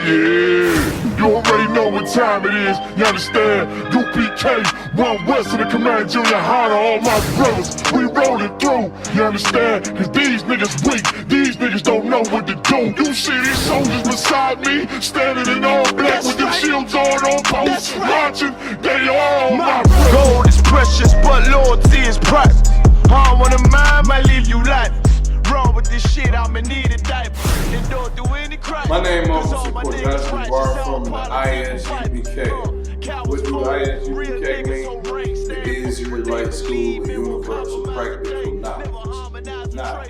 Yeah, you already know what time it is, you understand? UPK, one west of the Command Junior High to all my brothers. We rollin' through, you understand? Cause these niggas weak, these niggas don't know what to do. You see these soldiers beside me, standing in all black with them shields on post, marching, they all my brothers. Gold is precious, but loyalty is priceless. I don't wanna mind, might leave you lifeless. Wrong with this shit, I'ma need a diaper. And don't do any crime. My name is Isupk, that's the bar from the Isupk. What do Isupk mean? The Israelite School of Universal Practical Knowledge. Now,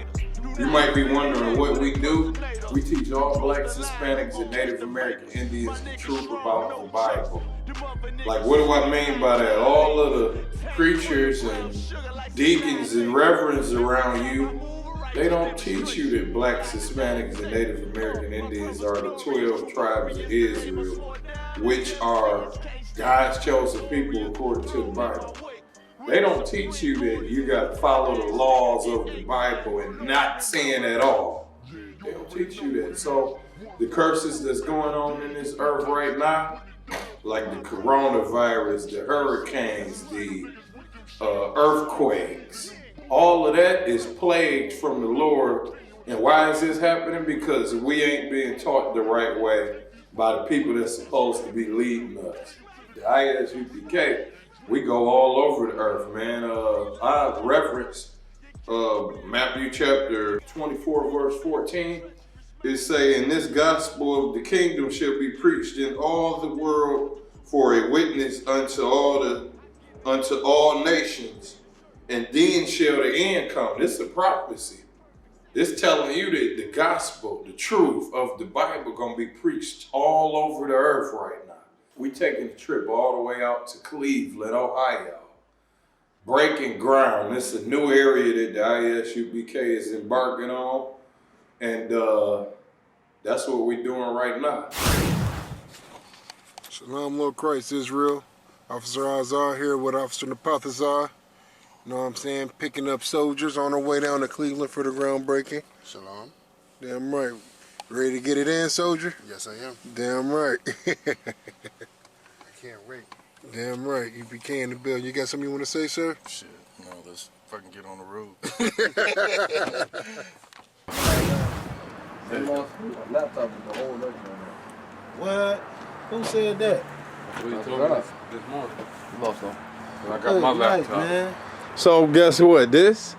you might be wondering what we do. We teach all blacks, Hispanics, and Native American Indians the truth about the Bible. Like, what do I mean by that? All of the preachers and deacons and reverends around you, they don't teach you that blacks, Hispanics, and Native American Indians are the 12 tribes of Israel, which are God's chosen people according to the Bible. They don't teach you that you got to follow the laws of the Bible and not sin at all. They don't teach you that. So the curses that's going on in this earth right now, like the coronavirus, the hurricanes, the earthquakes, all of that is plagued from the Lord. And why is this happening? Because we ain't being taught the right way by the people that's supposed to be leading us. The Isupk, we go all over the earth, man. I reference Matthew chapter 24, verse 14. It say, "And this gospel of the kingdom shall be preached in all the world for a witness unto all nations, and then shall the end come." This is a prophecy. It's telling you that the gospel, the truth of the Bible, gonna be preached all over the earth right now. We taking a trip all the way out to Cleveland, Ohio. Breaking ground. This is a new area that the Isupk is embarking on. And that's what we're doing right now. Shalom, Lord Christ, Israel. Officer Azar here with Officer Napathazar. You know what I'm saying? Picking up soldiers on our way down to Cleveland for the groundbreaking. Shalom. Damn right. Ready to get it in, soldier? Yes, I am. Damn right. I can't wait. Damn right. UPK in the building. You got something you want to say, sir? Shit, no, let's fucking get on the road. They lost my laptop with the whole legend on there. What? Who said that? That's what he told me this morning. You lost them. I got my laptop. Man. So guess what? This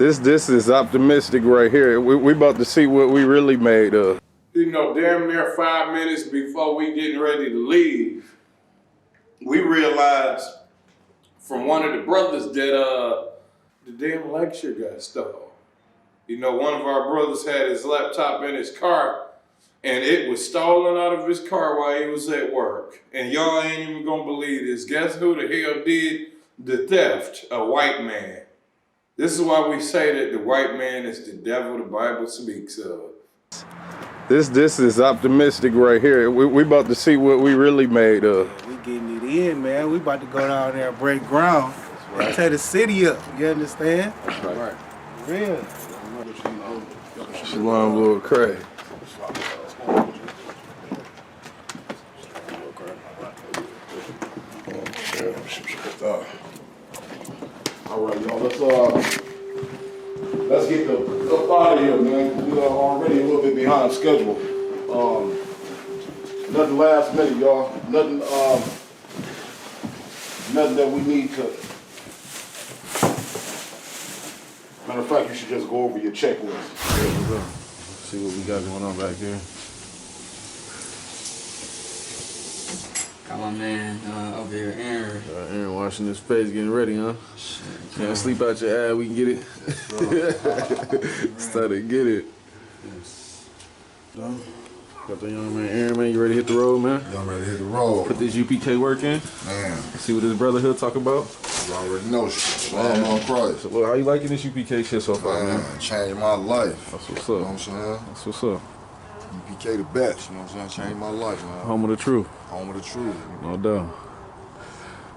is optimistic right here. We about to see what we really made of. You know, damn near 5 minutes before we getting ready to leave, we realized from one of the brothers that the damn lecture got stolen. You know, one of our brothers had his laptop in his car, and it was stolen out of his car while he was at work. And y'all ain't even gonna believe this. Guess who the hell did the theft? A white man. This is why we say that the white man is the devil the Bible speaks of. This is optimistic right here. We about to see what we really made of. We getting it in, man. We about to go down there and break ground. Right. Tear the city up. You understand? That's right. Real. Shalom, Lord Craig. All right, y'all. Let's get up out of here, man. We are already a little bit behind schedule. Nothing last minute, y'all. Nothing that we need to. Matter of fact, you should just go over your checklist. See what we got going on back here. Got my man over here, Aaron. Aaron washing his face, getting ready, huh? Shit, Can't sleep out your ass, we can get it. Start to get it. Yes. Got the young man, Aaron, man. You ready to hit the road, man? Y'all ready to hit the road. Put this UPK work in. Man. See what his brotherhood talk about. You already know shit. Shalom on Christ. So, well, how you liking this UPK shit so far, man? Changed my life. That's what's up. You know what I'm saying? That's what's up. UPK the best, you know what I'm saying? Changed my life, man. Home of the truth. Home of the truth. No doubt.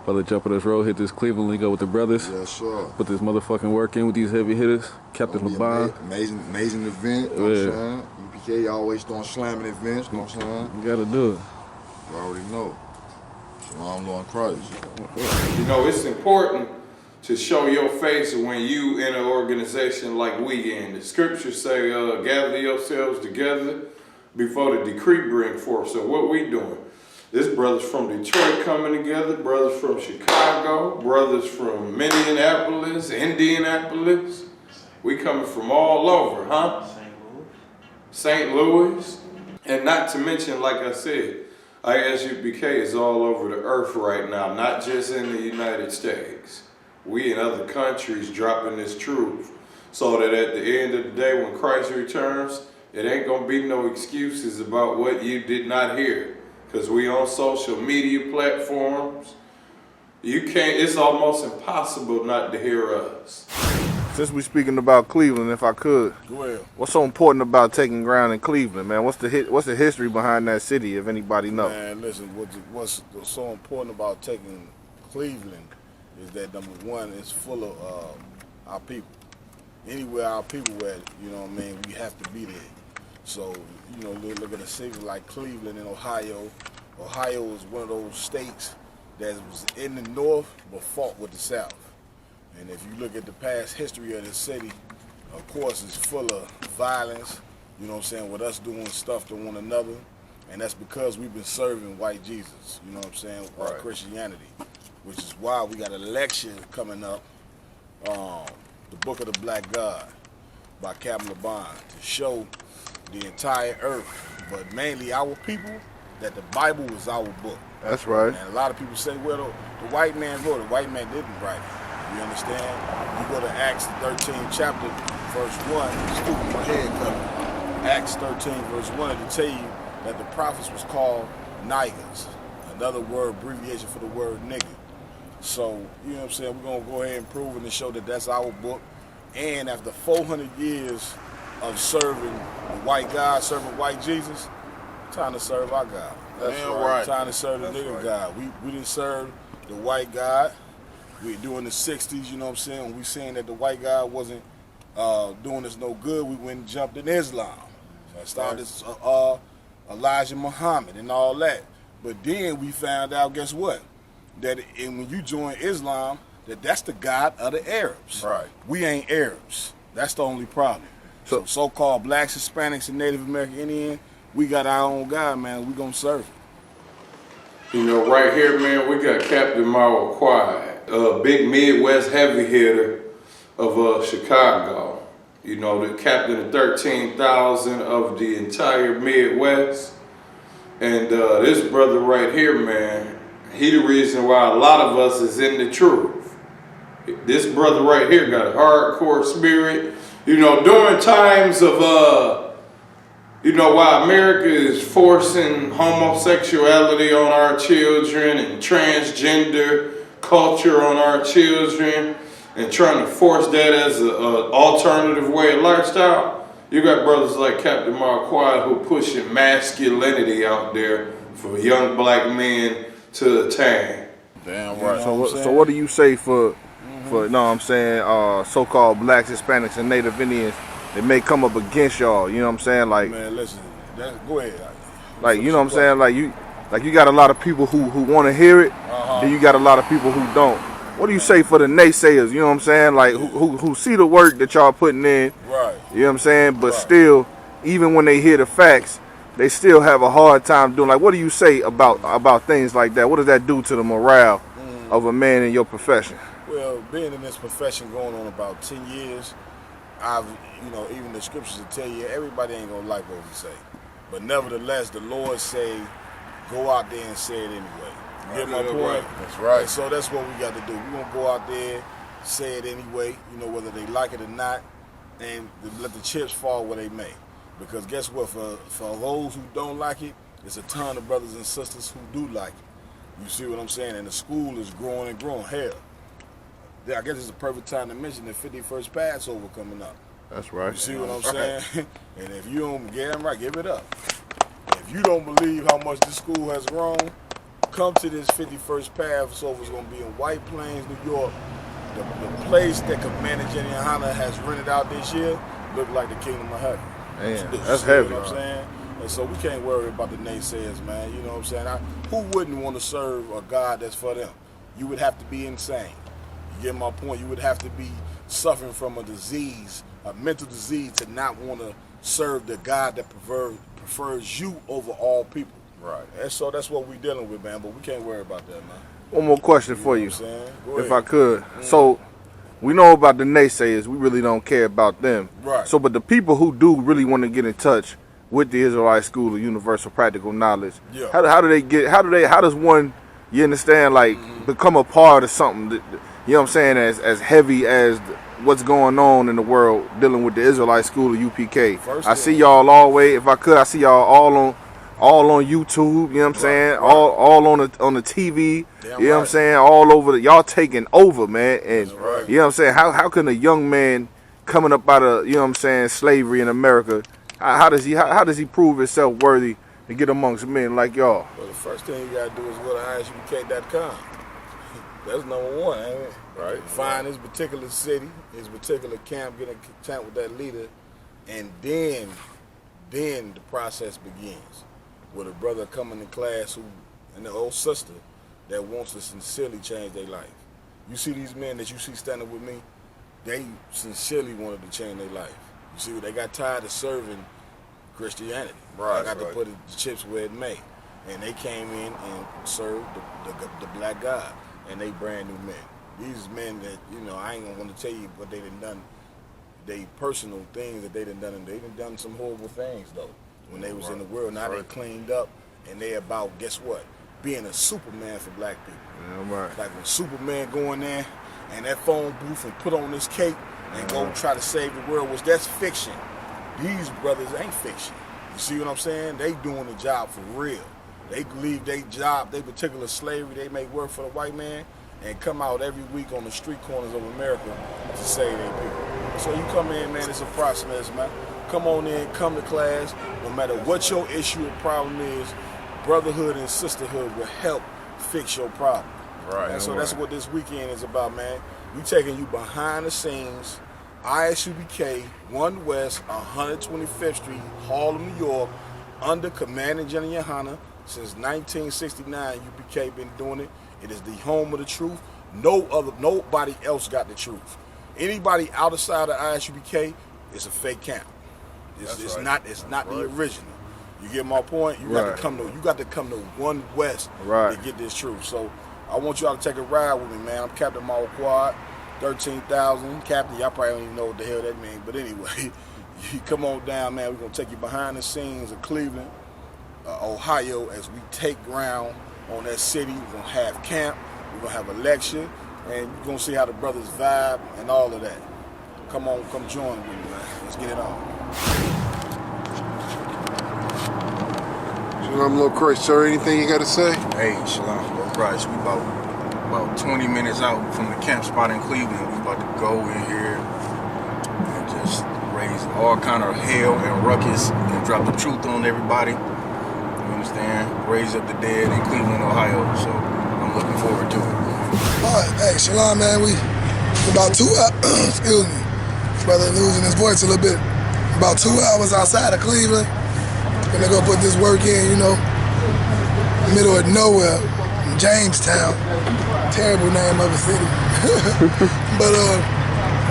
Brother, jump on this road, hit this Cleveland League up with the brothers. Yes, sir. Put this motherfucking work in with these heavy hitters. Captain LeBron. Amazing event, you know what I'm saying? UPK always throwing slamming events, you know what I'm saying? You gotta do it. You already know. Shalom, Lord Christ. You know, it's important to show your face when you in an organization like we in. The scriptures say, gather yourselves together before the decree bring forth. So what we doing? This brothers from Detroit coming together, brothers from Chicago, brothers from Minneapolis, Indianapolis. We coming from all over, huh? St. Louis. And not to mention, like I said, Isupk is all over the earth right now, not just in the United States. We in other countries dropping this truth so that at the end of the day when Christ returns, it ain't gonna be no excuses about what you did not hear. Because we on social media platforms. You can't, it's almost impossible not to hear us. Since we speaking about Cleveland, if I could, Go ahead. what's so important about taking ground in Cleveland, man? What's the history behind that city, if anybody knows? Man, listen, what's so important about taking Cleveland is that number one, it's full of our people. Anywhere our people at, you know what I mean, we have to be there. So, you know, look at a city like Cleveland in Ohio. Ohio is one of those states that was in the north but fought with the south. And if you look at the past history of the city, of course it's full of violence, you know what I'm saying, with us doing stuff to one another. And that's because we've been serving white Jesus, you know what I'm saying, white Christianity. Which is why we got an election coming up, the Book of the Black God by Captain LeBron, to show the entire earth, but mainly our people, that the Bible is our book. That's right. And a lot of people say, well, the white man wrote it. The white man didn't write it. You understand? You go to Acts 13 chapter, verse 1. Stupid, my head covered. Acts 13 verse 1 to tell you that the prophets was called niggers. Another word, abbreviation for the word nigger. So, you know what I'm saying, we're going to go ahead and prove it and show that that's our book. And after 400 years of serving the white God, serving white Jesus, time to serve our God. That's right. Time to serve the nigger God. We didn't serve the white God. We during the 60s, you know what I'm saying, when we saying that the white God wasn't doing us no good, we went and jumped in Islam. So I started Elijah Muhammad and all that. But then we found out, guess what? That when you join Islam, that's the God of the Arabs. Right. We ain't Arabs. That's the only problem. So so-called blacks, Hispanics, and Native American Indian, we got our own God, man. We gonna serve it. You know, right here, man, we got Captain Mao Quiet, a big Midwest heavy hitter of Chicago. You know, the captain of 13,000 of the entire Midwest. And this brother right here, man, he the reason why a lot of us is in the truth. This brother right here got a hardcore spirit. You know, during times of, you know, why America is forcing homosexuality on our children and transgender culture on our children and trying to force that as an alternative way of lifestyle, you got brothers like Captain Marquardt who pushing masculinity out there for young black men to attain. Damn right. So what do you say for you know what I'm saying, so-called blacks, Hispanics, and Native Indians that may come up against y'all, you know what I'm saying? Like, man, listen, go ahead. Like, you know what I'm saying? Like you got a lot of people who want to hear it, then you got a lot of people who don't. What do you say for the naysayers, you know what I'm saying? Like, who see the work that y'all putting in, right? You know what I'm saying? But still, even when they hear the facts, they still have a hard time doing. Like, what do you say about things like that? What does that do to the morale of a man in your profession? Well, being in this profession going on about 10 years, you know, even the scriptures will tell you everybody ain't gonna like what we say. But nevertheless, the Lord say, go out there and say it anyway. You get my point? That's right. And so that's what we got to do. We're gonna go out there, say it anyway, you know, whether they like it or not, and let the chips fall where they may. Because guess what, for those who don't like it, there's a ton of brothers and sisters who do like it. You see what I'm saying? And the school is growing and growing. Hell, I guess it's a perfect time to mention the 51st Passover coming up. That's right. You see what I'm saying? And if you don't get them right, give it up. If you don't believe how much this school has grown, come to this 51st Path, so it's going to be in White Plains, New York. The place that Commander Jenny Hanna has rented out this year look like the Kingdom of Heaven. Man, that's heavy. You know what I'm saying? And so we can't worry about the naysayers, man. You know what I'm saying? Who wouldn't want to serve a God that's for them? You would have to be insane. You get my point? You would have to be suffering from a disease, a mental disease, to not want to serve the God that prefers you over all people. Right. And so that's what we're dealing with, man. But we can't worry about that, man. One more question for you, Go if ahead. I could. So, we know about the naysayers. We really don't care about them. Right. So, but the people who do really want to get in touch with the Israelite School of Universal Practical Knowledge, Yeah. how do they get? How does one, you understand, like become a part of something that, you know what I'm saying, as heavy as what's going on in the world dealing with the Israelite School of UPK? I see y'all all the way. If I could, I see y'all all on YouTube, you know what I'm saying? All on the TV, Damn you know what I'm right. saying? All over y'all taking over, man. And right. you know what I'm saying? How can a young man coming up out of, you know what I'm saying, slavery in America, how does he prove himself worthy to get amongst men like y'all? Well, the first thing you gotta do is go to isupk.com. That's number one, ain't it? Right. Find his particular city, his particular camp, get in contact with that leader, and then the process begins. With a brother coming to class and the old sister that wants to sincerely change their life. You see these men that you see standing with me, they sincerely wanted to change their life. You see, they got tired of serving Christianity. I got to put the chips where it may. And they came in and served the black God, and they brand new men. These men that, you know, I ain't gonna want to tell you what they done, they personal things that they done, and they done some horrible things though. When they was in the world, now they cleaned up, and they about, guess what? Being a Superman for black people. Yeah, right. Like when Superman go in there and that phone booth and put on this cape and go try to save the world, that's fiction. These brothers ain't fiction. You see what I'm saying? They doing the job for real. They leave their job, their particular slavery they make work for the white man, and come out every week on the street corners of America to save their people. So you come in, man, it's a process, man. Come on in, come to class. No matter what your issue or problem is, brotherhood and sisterhood will help fix your problem. Right. And so that's what this weekend is about, man. We taking you behind the scenes, Isupk, 1 West, 125th Street, Harlem, New York, under Commander Jenny Hanna. Since 1969, UPK been doing it. It is the home of the truth. Nobody else got the truth. Anybody outside of ISUPK is a fake camp. It's not the original. You get my point? You got to come to 1 West to get this truth. So I want y'all to take a ride with me, man. I'm Captain Mao Quad, 13,000. Captain, y'all probably don't even know what the hell that means. But anyway, you come on down, man. We're going to take you behind the scenes of Cleveland, Ohio, as we take ground on that city. We're going to have camp. We're going to have a lecture. And you're going to see how the brothers vibe and all of that. Come on, come join with me, man. Let's get it on. Shalom, little Chris, sir. Anything you got to say? Hey, Shalom, Lil Bryce. We about 20 minutes out from the camp spot in Cleveland. We about to go in here and just raise all kind of hell and ruckus and drop the truth on everybody. You understand? Raise up the dead in Cleveland, Ohio. So I'm looking forward to it. All right, hey, Shalom, man. We about 2 hours, excuse me, brother losing his voice a little bit. About 2 hours outside of Cleveland. Gonna go put this work in, you know, middle of nowhere, in Jamestown. Terrible name of a city. But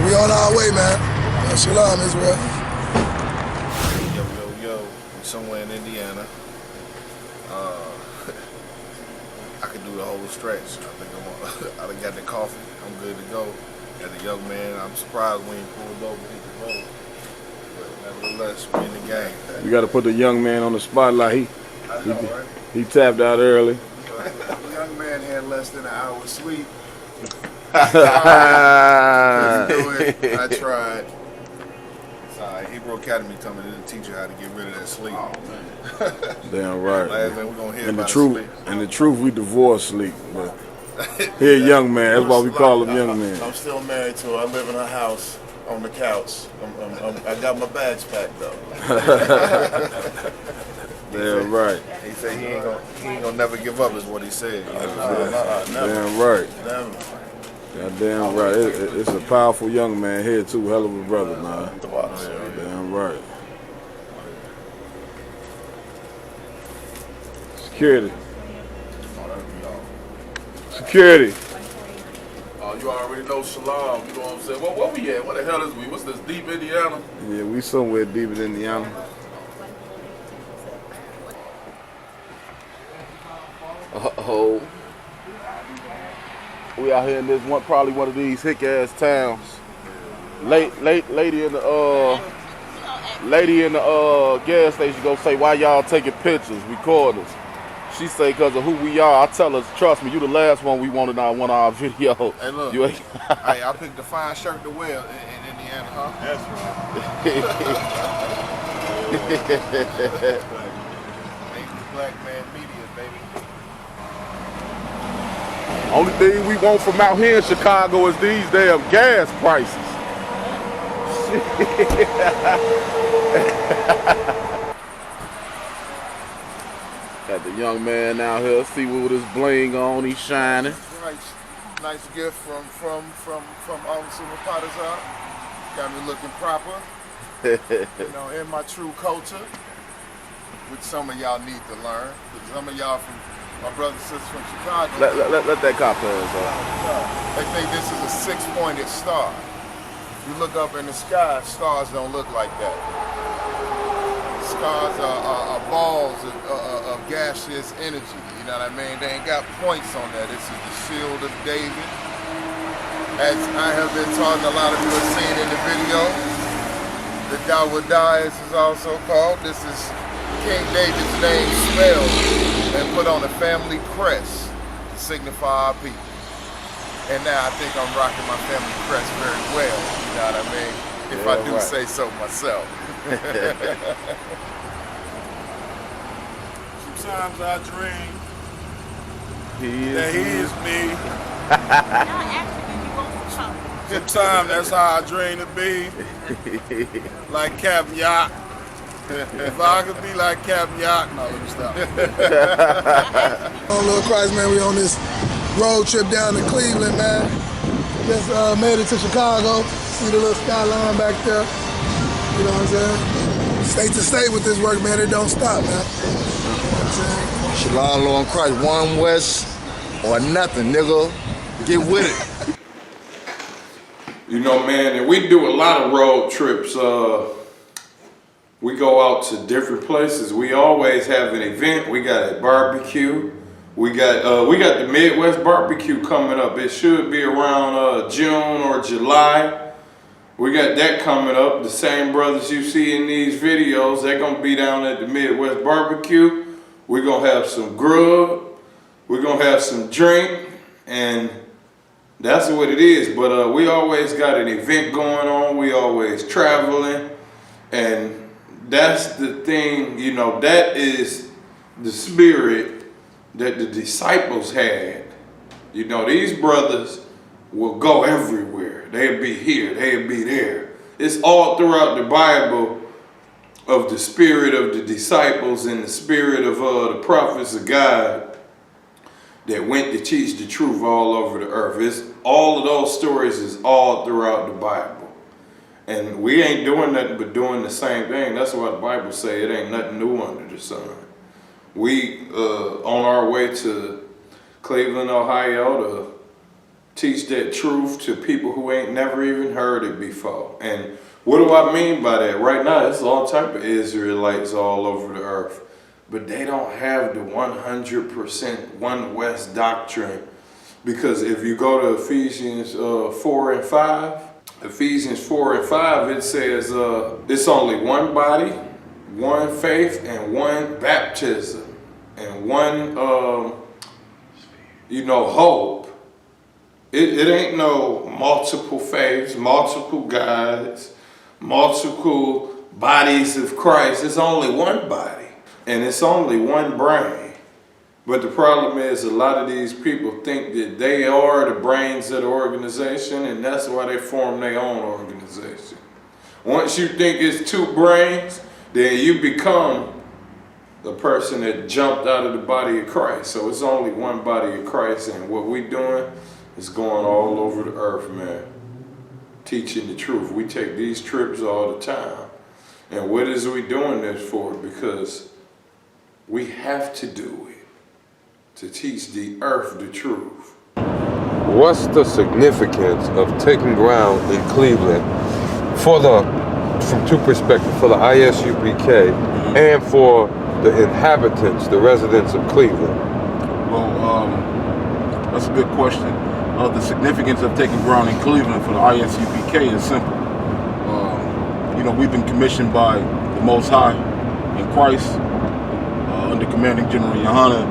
we on our way, man. Shalom, Israel. Yo, I'm somewhere in Indiana. I could do the whole stretch. I think I done got the coffee. I'm good to go. As a young man, I'm surprised we ain't pulled over hit the road. But nevertheless, we in the game. You got to put the young man on the spotlight. I know, right? He tapped out early. The young man had less than an hour's sleep. Ah. I tried. It's all right. Hebrew Academy coming in to teach you how to get rid of that sleep. Damn right. Last thing we're gonna hear And the about truth, sleep. and the truth, we divorce sleep. But he a young man. That's why we call him young man. I'm still married to her. I live in her house on the couch. I got my bags packed though. Damn right. He said he ain't gonna never give up is what he said. You know? Damn right. Never. Goddamn right. It's a powerful young man here too. Hell of a brother, man. Damn right. Security. Security. You already know Shalom, you know what I'm saying? Where we at? Where the hell is we? What's this, deep Indiana? Yeah, we somewhere deep in Indiana. Uh-oh. We out here in this probably one of these hick ass towns. Lady in the gas station go say, why y'all taking pictures, recording us? She say, cause of who we are. I tell her, trust me, you the last one we wanted on one of our videos. Hey, look. You ain't Hey, I picked a fine shirt to wear in Indiana, huh? That's right. Black man media, baby. Only thing we want from out here in Chicago is these damn gas prices. Got the young man out here, see with his bling on, he's shining. Nice gift from Officer Rapata's. Got me looking proper. You know, in my true culture, which some of y'all need to learn. Some of y'all from my brothers and sisters from Chicago. Let that cop pass They think this is a six-pointed star. You look up in the sky, stars don't look like that. Stars are balls of gaseous energy. You know what I mean? They ain't got points on that. This is the shield of David. As I have been taught, a lot of you have seen in the video, the Dawada is also called. This is King David's name spelled and put on a family crest to signify our people. And now I think I'm rocking my family crest very well, you know what I mean? If I do say so myself. Sometimes I dream that he is me. Sometimes that's how I dream to be. Like Captain Yacht. If I could be like Captain Yacht, no, let me stop. On Little Christ, man, we on this road trip down to Cleveland, man. Just made it to Chicago. See the little skyline back there. You know what I'm saying? State to state with this work, man. It don't stop, man. You know what I'm saying? Shalom, Lord Christ, one West or nothing, nigga. Get with it. You know, man, and we do a lot of road trips. We go out to different places. We always have an event. We got a barbecue. We got the Midwest barbecue coming up. It should be around June or July. We got that coming up. The same brothers you see in these videos, they're gonna be down at the Midwest barbecue. We're gonna have some grub. We're gonna have some drink, and that's what it is. But we always got an event going on. We always traveling, and that's the thing, you know, that is the spirit that the disciples had. You know, these brothers will go everywhere. They'll be here, they'll be there. It's all throughout the Bible of the spirit of the disciples and the spirit of the prophets of God that went to teach the truth all over the earth. It's all of those stories is all throughout the Bible. And we ain't doing nothing but doing the same thing. That's why the Bible say it ain't nothing new under the sun. We on our way to Cleveland, Ohio to teach that truth to people who ain't never even heard it before. And what do I mean by that? Right now, it's all type of Israelites all over the earth. But they don't have the 100% One West doctrine. Because if you go to Ephesians 4 and 5, Ephesians 4 and 5, it says it's only one body, one faith, and one baptism, and one, hope. It ain't no multiple faiths, multiple gods, multiple bodies of Christ. It's only one body, and it's only one brain. But the problem is a lot of these people think that they are the brains of the organization, and that's why they form their own organization. Once you think it's two brains, then you become the person that jumped out of the body of Christ. So it's only one body of Christ, and what we doing is going all over the earth, man, teaching the truth. We take these trips all the time. And what is we doing this for? Because we have to do it to teach the earth the truth. What's the significance of taking ground in Cleveland from two perspectives, for the ISUPK and for the inhabitants, the residents of Cleveland? Well, that's a good question. The significance of taking ground in Cleveland for the ISUPK is simple. You know, we've been commissioned by the Most High in Christ, under Commanding General Yohana,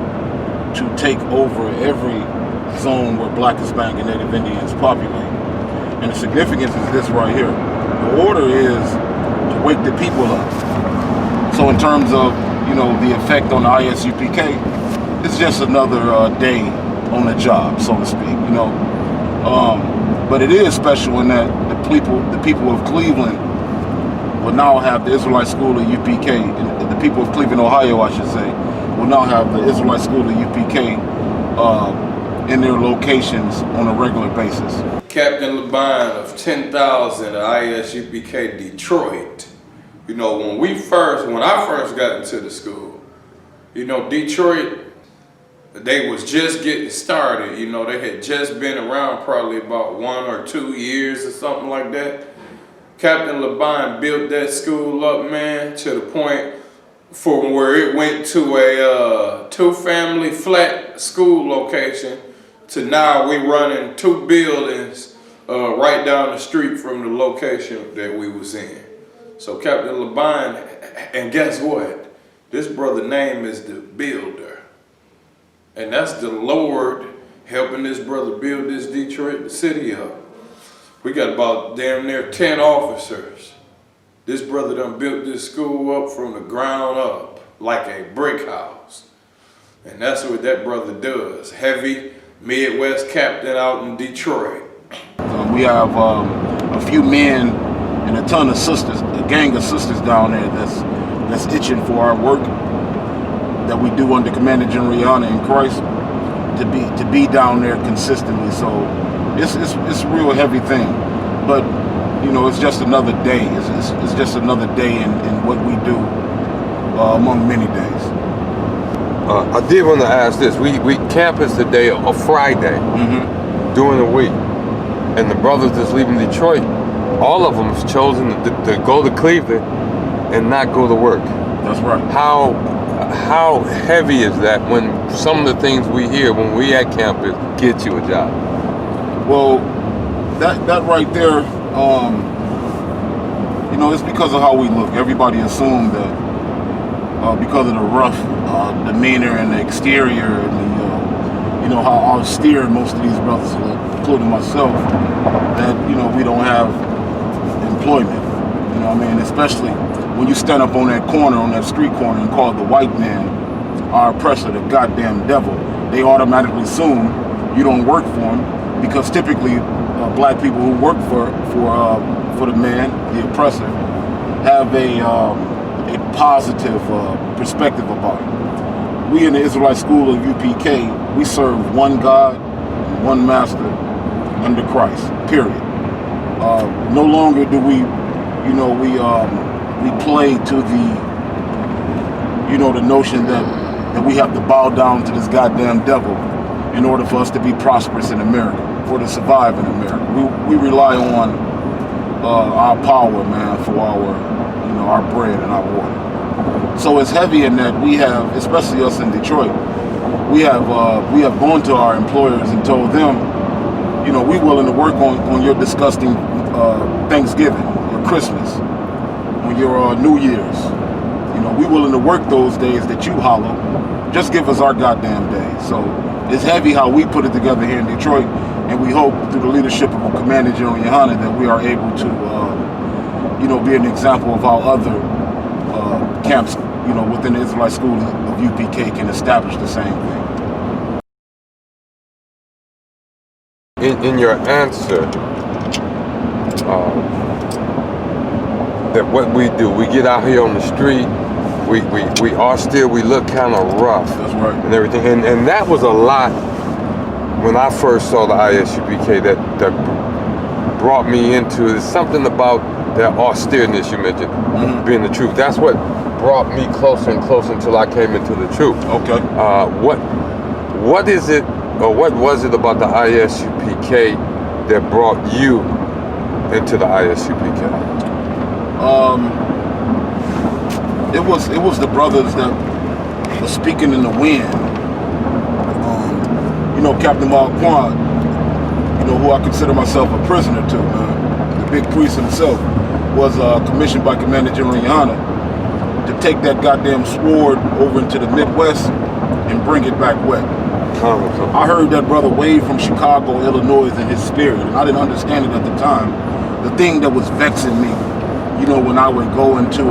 to take over every zone where Black, Hispanic, and Native Indians populate. And the significance is this right here. The order is to wake the people up. So in terms of, you know, the effect on the ISUPK, it's just another day on the job, so to speak, you know. But it is special in that the people of Cleveland will now have the Israelite School of UPK, and the people of Cleveland, Ohio, I should say, will now have the Israelite School of UPK in their locations on a regular basis. Captain Laban of 10,000 at ISUPK Detroit. You know, when I first got into the school, you know, Detroit, they was just getting started. You know, they had just been around probably about 1 or 2 years or something like that. Captain Laban built that school up, man, to the point from where it went to a 2-family flat school location to now we running 2 buildings right down the street from the location that we was in. So Captain Laban, and guess what? This brother's name is the Builder. And that's the Lord helping this brother build this Detroit city up. We got about damn near 10 officers. This brother done built this school up from the ground up like a brick house. And that's what that brother does. Heavy Midwest captain out in Detroit. We have a few men and a ton of sisters, a gang of sisters down there that's itching for our work that we do under Commander General Yohana in Christ to be down there consistently. So it's a real heavy thing, but you know, it's just another day. It's just another day in what we do among many days. I did want to ask this. We campus today a Friday during the week, and the brothers that's leaving Detroit, all of them have chosen to go to Cleveland and not go to work. That's right. How heavy is that when some of the things we hear when we at campus get you a job? Well, that right there, you know, it's because of how we look. Everybody assumed that because of the rough demeanor and the exterior and the, you know, how austere most of these brothers look, including myself, that, you know, we don't have employment. You know what I mean? Especially when you stand up on that corner, on that street corner, and call the white man our oppressor, the goddamn devil, they automatically assume you don't work for him, because typically black people who work for the man, the oppressor, have a positive perspective about it. We in the Israelite School of UPK, we serve one God, one Master, under Christ. Period. No longer do we, you know, we play to the, you know, the notion that we have to bow down to this goddamn devil in order for us to be prosperous in America, for to survive in America. We rely on our power, man, for our, you know, our bread and our water. So it's heavy in that we have, especially us in Detroit, we have gone to our employers and told them, you know, we're willing to work on your disgusting Thanksgiving, your Christmas, on your New Year's. You know, we're willing to work those days that you hollow. Just give us our goddamn day. So it's heavy how we put it together here in Detroit, and we hope through the leadership of Commander General Yohana that we are able to, you know, be an example of how other camps, you know, within the Israelite School of UPK can establish the same thing. In your answer, that what we do, we get out here on the street we are still, we look kind of rough. That's right. And everything. And that was a lot when I first saw the ISUPK that brought me into it. Something about that austereness you mentioned, being the truth. That's what brought me closer and closer until I came into the truth. Okay. What is it, or what was it about the ISUPK that brought you into the ISUPK? It was the brothers that were speaking in the wind. You know, Captain Marquand, you know, who I consider myself a prisoner to, man. The big priest himself was commissioned by Commander General Yana to take that goddamn sword over into the Midwest and bring it back west. I heard that brother wave from Chicago, Illinois in his spirit, and I didn't understand it at the time. The thing that was vexing me, you know, when I would go into,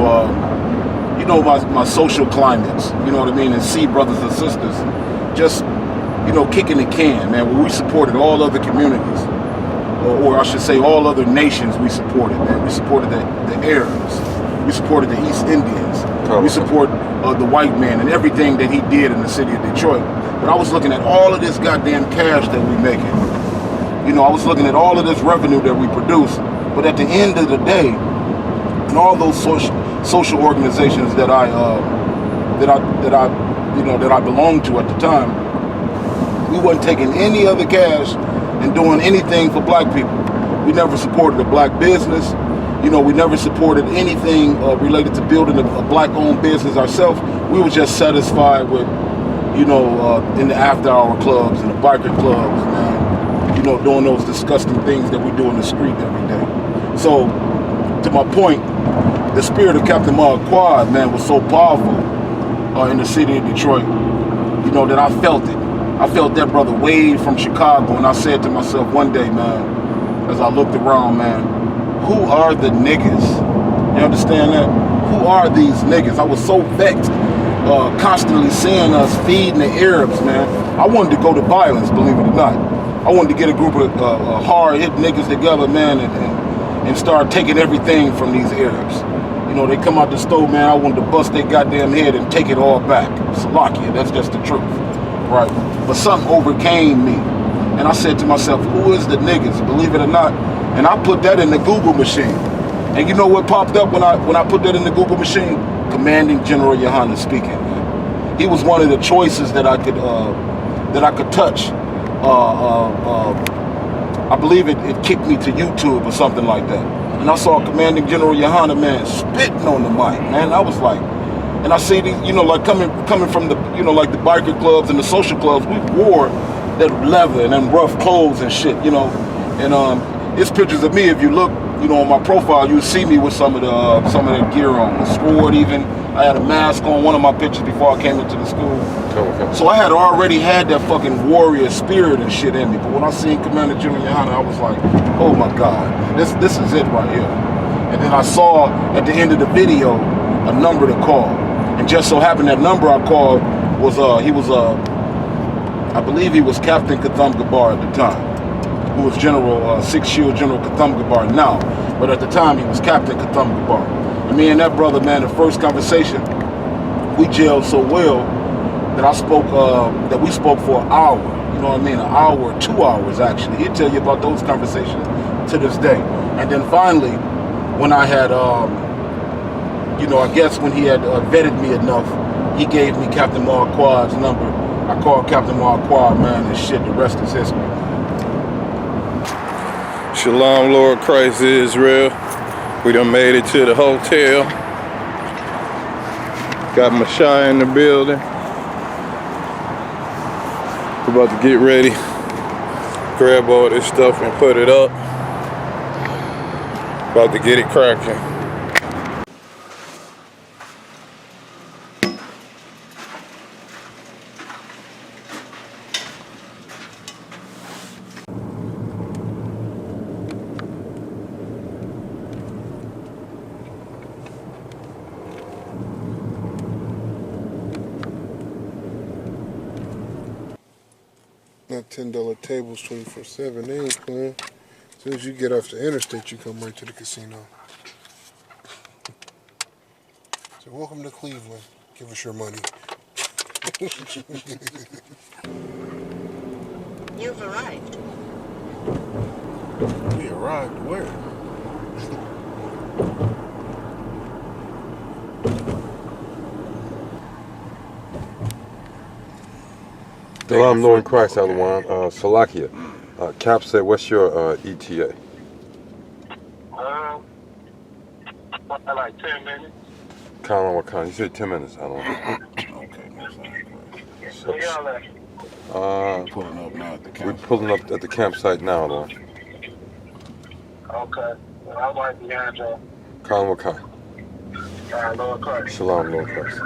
you know, my social climates, you know what I mean, and see brothers and sisters just, you know, kicking the can, man, where we supported all other communities, or I should say all other nations we supported, man. We supported the Arabs, we supported the East Indians, we support the white man and everything that he did in the city of Detroit. But I was looking at all of this goddamn cash that we making. You know, I was looking at all of this revenue that we produce. But at the end of the day, and all those social organizations that I belonged to at the time, we wasn't taking any other cash and doing anything for black people. We never supported a black business. You know, we never supported anything related to building a black-owned business ourselves. We were just satisfied with, you know, in the after-hour clubs and the biker clubs, man. You know, doing those disgusting things that we do in the street every day. So, to my point, the spirit of Captain Marquand, man, was so powerful in the city of Detroit, you know, that I felt it. I felt that brother wave from Chicago, and I said to myself one day, man, as I looked around, man, who are the niggas? You understand that? Who are these niggas? I was so vexed, constantly seeing us feeding the Arabs, man. I wanted to go to violence, believe it or not. I wanted to get a group of hard-hit niggas together, man, and start taking everything from these Arabs. You know, they come out the store, man, I wanted to bust their goddamn head and take it all back. Salakia, that's just the truth, right? But something overcame me. And I said to myself, who is the niggas, believe it or not? And I put that in the Google machine. And you know what popped up when I put that in the Google machine? Commanding General Yohana speaking, man. He was one of the choices that I could touch. I believe it kicked me to YouTube or something like that. And I saw Commanding General Yohana, man, spitting on the mic, man. I was like, and I see these, you know, like coming from the, you know, like the biker clubs and the social clubs, we wore that leather and them rough clothes and shit, you know. And it's pictures of me. If you look, you know, on my profile, you'll see me with some of that gear on, the sword even. I had a mask on one of my pictures before I came into the school. Okay. So I had already had that fucking warrior spirit and shit in me. But when I seen Commander General Yohana, I was like, oh my God, this is it right here. And then I saw at the end of the video a number to call. And just so happened that number I called was, I believe he was Captain Katham Gabar at the time, who was General, Sixth Shield General Katham Gabar now. But at the time, he was Captain Katham Gabar. And me and that brother, man, the first conversation, we gelled so well that we spoke for an hour. You know what I mean? An hour, 2 hours, actually. He'd tell you about those conversations to this day. And then finally, when I had, you know, I guess when he had vetted me enough, he gave me Captain Marquard's number. I called Captain Marquard, man, and shit, the rest is history. Shalom, Lord Christ Israel. We done made it to the hotel. Got Mashai in the building. We're about to get ready. Grab all this stuff and put it up. About to get it cracking. That $10 tables 24/7, they ain't playing. As soon as you get off the interstate, you come right to the casino. So Welcome to Cleveland. Give us your money. You've arrived. We arrived where? Salam, Lord Christ, Alawan. Salakia. Cap said, what's your ETA? Like 10 minutes. Colin, what kind? You said 10 minutes, Alawan. Where y'all at? Pulling up now at the campsite. We're pulling up at the campsite now, Alawan. Okay. Well, I might be behind y'all. Colin, what kind? Lord Christ. Shalom, Lord Christ.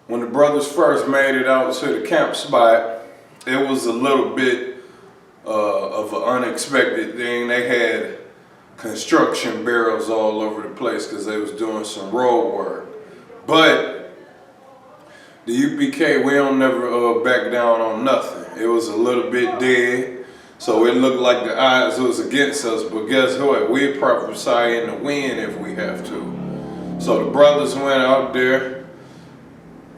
When the brothers first made it out to the camp spot, it was a little bit of an unexpected thing. They had construction barrels all over the place because they was doing some road work. But the UPK, we don't never back down on nothing. It was a little bit dead, so it looked like the odds was against us. But guess what? We prophesy in the wind if we have to. So the brothers went out there.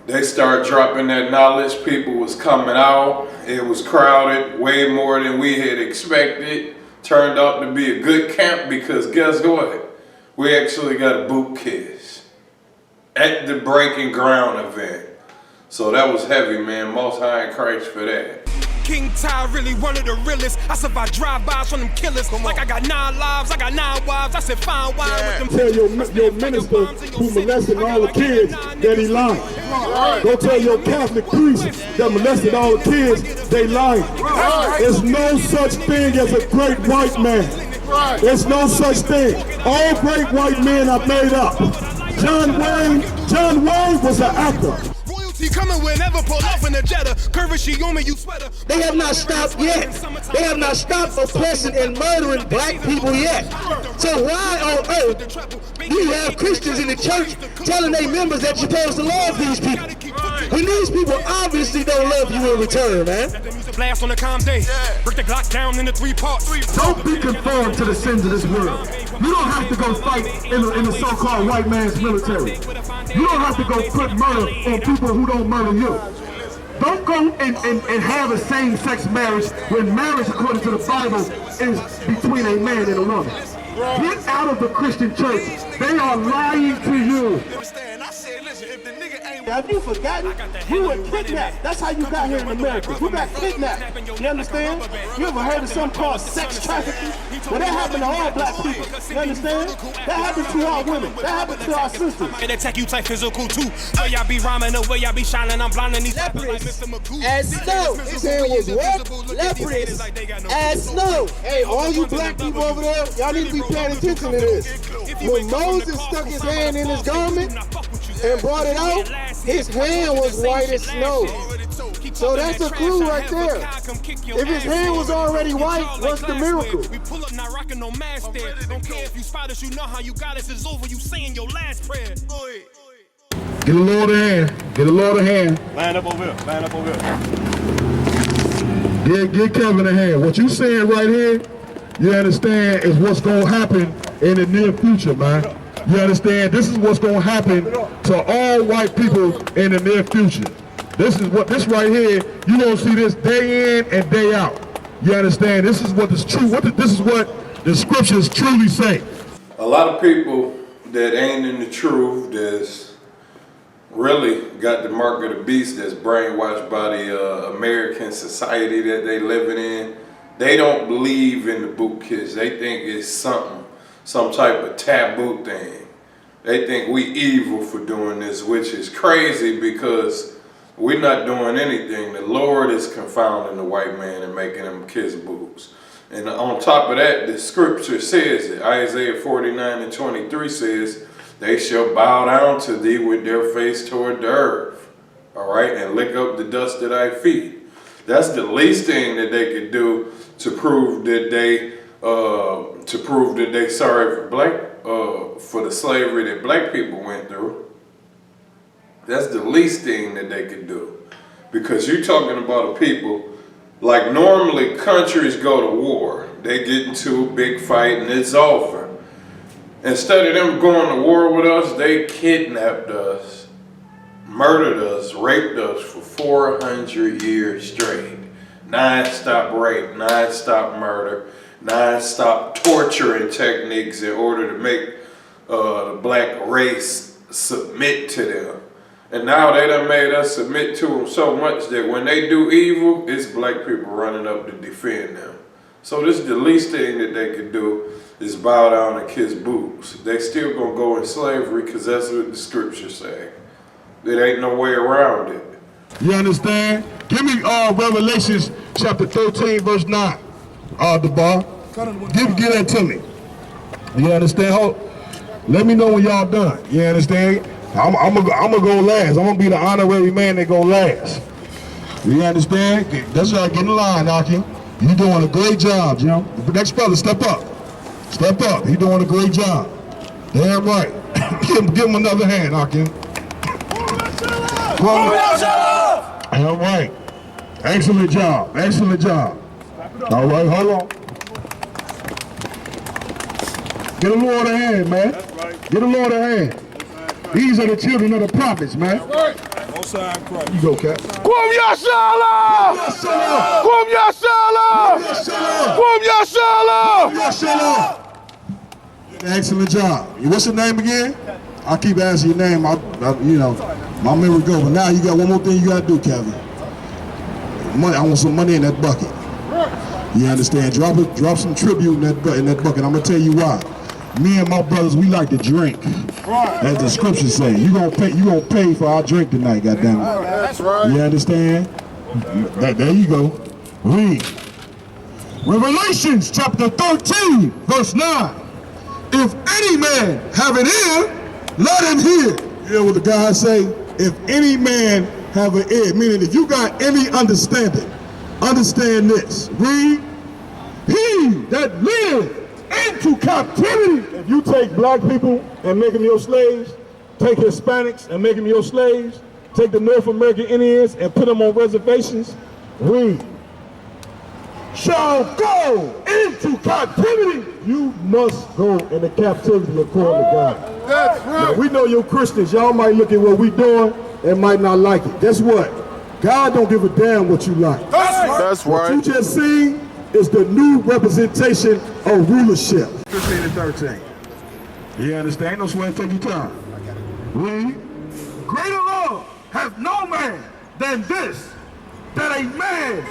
They started dropping that knowledge. People was coming out. It was crowded, way more than we had expected. Turned out to be a good camp because guess what? We actually got a boot kiss at the breaking ground event. So that was heavy, man. Most High in Christ for that. King Ty really one of the realest. I survived drive-bys from them killers. Like I got 9 lives, I got 9 wives. I said fine wine with them. Tell your minister who molested all the kids that he lied. Go tell your Catholic priest that molested all the kids they lied. There's no such thing as a great white man. There's no such thing. All great white men are made up. John Wayne was an actor. He coming whenever, pull off in the Jetta. Curvacy on me, you sweater. They have not stopped yet. They have not stopped oppressing and murdering black people yet. So why on earth do you have Christians in the church telling their members that you're supposed to love these people? When these people obviously don't love you in return, man. Blast on the calm day. Break the Glock down into 3 parts. Don't be conformed to the sins of this world. You don't have to go fight in the so-called white man's military. You don't have to go put murder on people who don't murder you. Don't go and have a same-sex marriage when marriage, according to the Bible, is between a man and a woman. Get out of the Christian church. They are lying to you. Have you forgotten? You were kidnapped. That's how you got here in America. You got kidnapped. You understand? You ever heard of something called sex trafficking? Well, that happened to all black people. You understand? That happened to our women. That happened to our sisters. It attack you type physical too. Where y'all be rhyming, the way y'all be shining, I'm blinding these leprous as snow. His hand was what? Leprous as snow. Hey, all you black people over there, y'all need to be paying attention to this. When Moses stuck his hand in his garment and brought it out, his hand was white as snow. So that's a clue right there. If his hand was already white, what's the miracle? We pull up now rocking no mask there. Don't care if you spot us, you know how you got us. It's over, you saying your last prayer. Get a Lord a hand. Get a Lord a hand. Line up over here. Line up over here. Get Kevin a hand. What you saying right here, you understand, is what's going to happen in the near future, man. You understand? This is what's going to happen to all white people in the near future. This right here, you going to see this day in and day out. You understand? This is what is true. This is what the scriptures truly say. A lot of people that ain't in the truth, that's really got the mark of the beast, that's brainwashed by the American society that they living in, they don't believe in the boot kiss. They think it's some type of taboo thing. They think we evil for doing this, which is crazy because we're not doing anything. The Lord is confounding the white man and making him kiss boobs. And on top of that, the scripture says it. Isaiah 49:23 says, they shall bow down to thee with their face toward the earth. All right, and lick up the dust of thy feet. That's the least thing that they could do to prove that they sorry for the slavery that black people went through. That's the least thing that they could do. Because you're talking about a people, like normally countries go to war. They get into a big fight and it's over. Instead of them going to war with us, they kidnapped us, murdered us, raped us for 400 years straight. Non-stop rape, non-stop murder, non-stop torturing techniques in order to make the black race submit to them. And now they done made us submit to them so much that when they do evil, it's black people running up to defend them. So this is the least thing that they could do is bow down and kiss boobs. They still gonna go in slavery because that's what the scriptures say. There ain't no way around it. You understand? Give me Revelations chapter 13, verse 9. The bar. Give that to me. You understand? Let me know when y'all done. You understand? I'm gonna go last. I'm gonna be the honorary man that go last. You understand? That's right. Get in line, Akim. You doing a great job, Jim. The next brother, step up. Step up. He doing a great job. Damn right. Give him another hand, Akim. All right. Excellent job. Excellent job. All right, hold on. Get a Lord a hand, man. Get a Lord a hand. These are the children of the prophets, man. You go, Cap. Kwam Yashala! Kwam Yashala! Kwam Yashala! Excellent job. What's your name again? I keep asking your name. You know, my memory goes. But now you got one more thing you got to do, Kevin. Money. I want some money in that bucket. You understand? Drop some tribute in that bucket. I'm gonna tell you why. Me and my brothers, we like to drink. As the scriptures say, you gonna pay for our drink tonight, goddamn it. That's right. You understand? There you go. Read. Revelations chapter 13, verse 9. If any man have an ear, let him hear. You know what the guys say? If any man have an ear, meaning if you got any understanding, understand this. Read. He that live into captivity. If you take black people and make them your slaves, take Hispanics and make them your slaves, take the North American Indians and put them on reservations, read. Shall go into captivity. You must go into captivity according to God. That's right. Now, we know you're Christians. Y'all might look at what we doing and might not like it. Guess what? God don't give a damn what you like. That's right. What you just seen is the new representation of rulership. 15 and 13. You understand? Ain't no sweat, take your time. Read. Greater love hath no man than this, that a man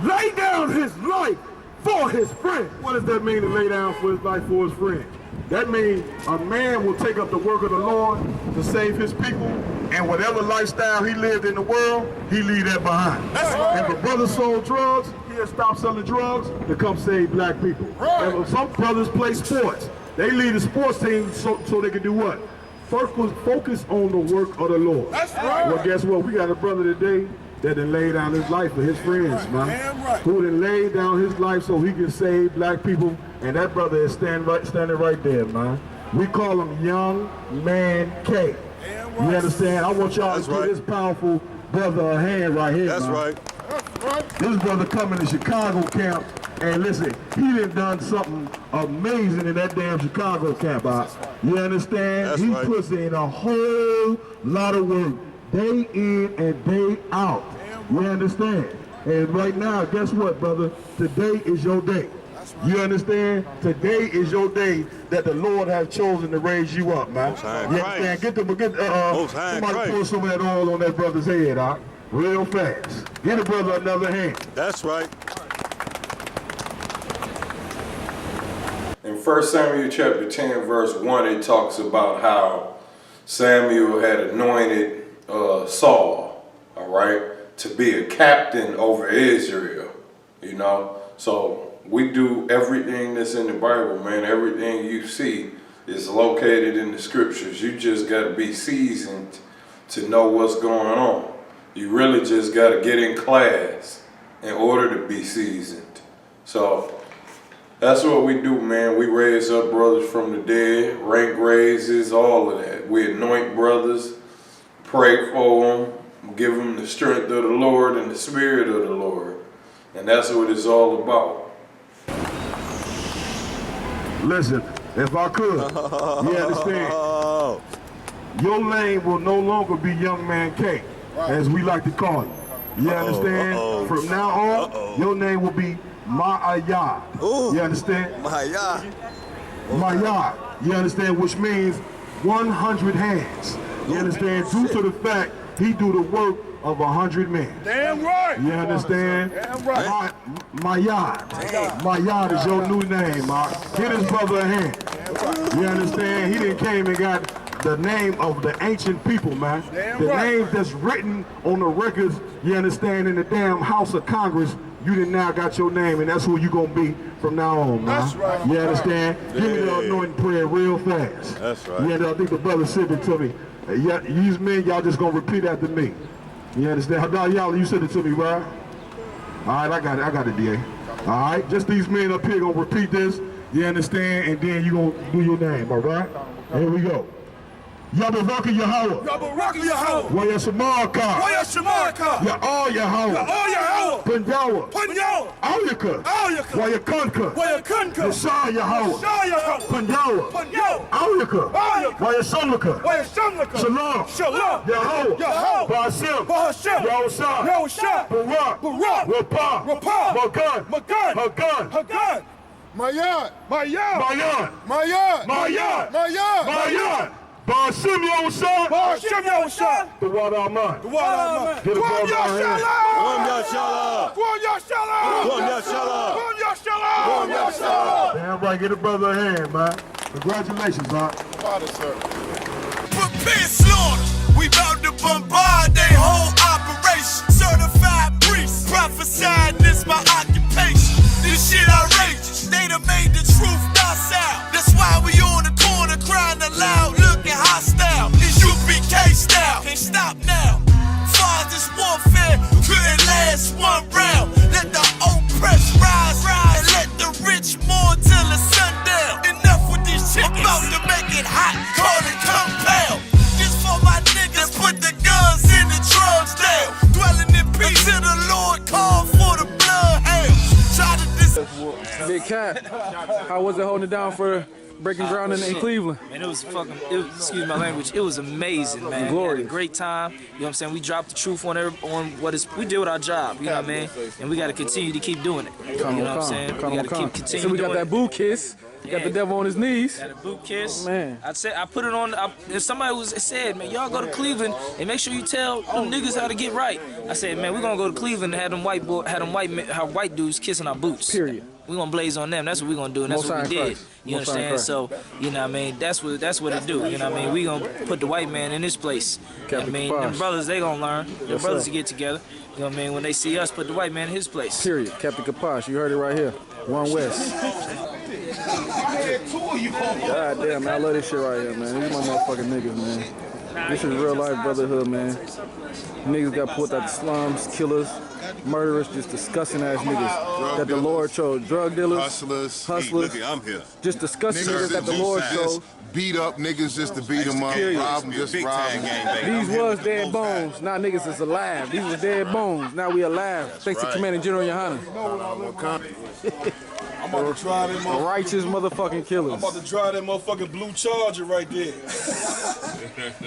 lay down his life for his friend. What does that mean, to lay down for his life for his friend? That means a man will take up the work of the Lord to save his people, and whatever lifestyle he lived in the world, he leave that behind. That's right. If a brother sold drugs, he'll stop selling drugs to come save black people. Right. And some brothers play sports. They leave the sports team so they can do what? Focus on the work of the Lord. That's right. Well, guess what? We got a brother today that done laid down his life for his friends, man. Right. Who done laid down his life so he can save black people, and that brother is standing right there, man. We call him Young Man K. You understand? I want y'all to give this powerful brother a hand right here, man. That's right. This brother coming to Chicago camp, and listen, he done something amazing in that damn Chicago camp, You understand? He puts in a whole lot of work, day in and day out. You understand? And right now, guess what, brother? Today is your day. You understand? Today is your day that the Lord has chosen to raise you up, man. You understand? Somebody pour some of that oil on that brother's head, real fast. Give the brother another hand. That's right. In 1 Samuel chapter 10, verse 1, it talks about how Samuel had anointed Saul, all right, to be a captain over Israel, you know. So we do everything that's in the Bible, man. Everything you see is located in the scriptures. You just got to be seasoned to know what's going on. You really just got to get in class in order to be seasoned. So that's what we do, man. We raise up brothers from the dead, rank raises, all of that. We anoint brothers, pray for them, give them the strength of the Lord and the spirit of the Lord. And that's what it's all about. Listen, If I could, you understand? Your name will no longer be Young Man K, as we like to call you. You understand? From now on, your name will be Ma'ayad. You understand? Ma'ayad. Ma'ayad. You understand? Which means 100 hands. You understand? Due to the fact he do the work of 100 men. Damn right. You understand? Damn right. Ma'ayad. Ma'ayad is your new name, Mark. Give his brother a hand. You understand? He done came and got the name of the ancient people, man. Damn the right. name that's written on the records, you understand, in the damn House of Congress, you done now got your name, and that's who you gonna be from now on, man. That's right. You understand? Give me the anointing prayer real fast. That's right. Yeah, I think the brother said it to me. These men, y'all just gonna repeat after me. You understand? Y'all, you said it to me, right? All right, I got it, DA. All right, just these men up here gonna repeat this. You understand? And then you gonna do your name, all right? Here we go. Yabaraka Yahweh. Yabaraka Yahweh. Waya Shamarka. Waya Shamarka. Ya all Yahweh. Ya all Yahweh. Punjawa. Punjawa. Auyaka. Auyaka. Waya Kunka. Waya Kunka. Yashar Yahweh. Yashar Yahweh. Punjawa. Punjawa. Auyaka. Auyaka. Waya Shamlaka. Waya Shamlaka. Shalom. Shalom. Yahweh. Yahweh. Ba'ashem. Ba'ashem. Yahusha. Yahusha. Barak. Barak. Rapah. Rapah. Magan. Magan. Hagan. Hagan. Mayad. Mayad. Mayad. Mayad. Mayad. Mayad. Mayad. Ba'ashem Yahusha. Ba'ashem Yahusha. The water Aman. The water Aman. Get a brother out here. Kwam Yashala. Kwam Yashala. Kwam Yashala. Kwam Yashala. Kwam Yashala. Damn right, get a brother a hand, man. Congratulations, man. Father, sir. Prepare slaughter. We bout to bombard they whole operation. Certified priests, prophesying this my occupation. This shit outrageous. They done made the truth docile. That's why we on the corner crying aloud, looking hostile. It's UPK style. Can't stop now. Far this warfare couldn't last one round. Let the oppressed rise, and let the rich mourn till the sundown. Enough with these chickens. About to make it hot, call it compound. Just for my niggas, put the guns in the drugs down. Dwelling in peace till the Lord call for the bloodhounds. Try to Big Cat, how was it holding it down for breaking ground in Cleveland? Man, it was fucking, excuse my language, it was amazing, man. Glorious. We had a great time, you know what I'm saying? We dropped the truth on what is, we did with our job, you know what I mean? And we got to continue to keep doing it, you know what I'm saying? We got to keep continuing. So we got that boot kiss. You got the devil on his knees. Got a boot kiss. Man. I put it on. If somebody said, man, y'all go to Cleveland and make sure you tell them niggas how to get right. I said, man, we're gonna go to Cleveland and have them white dudes kissing our boots. Period. We're gonna blaze on them. That's what we're gonna do, and that's what we did. You understand? So, you know what I mean? That's what it do. You know what I mean? We gonna put the white man in his place. You know what I mean? Them brothers, they gonna learn. Them brothers to get together. You know what I mean? When they see us, put the white man in his place. Period. Captain Kaposh, you heard it right here. One West. God damn, man, I love this shit right here, man. These my motherfucking niggas, man. This is real life brotherhood, man. Niggas got pulled out the slums, killers, murderers, just disgusting ass niggas that the Lord chose. Drug dealers, hustlers. Look, I'm here. Just disgusting niggas that the Lord chose. Beat up niggas just to beat them up, rob them, just rob them. These was dead bones. Now niggas is alive. These was dead bones. Now we alive. Thanks to Commanding General Yohana. I'm about to try them motherfucking righteous motherfucking killers. I'm about to try that motherfucking blue charger right there.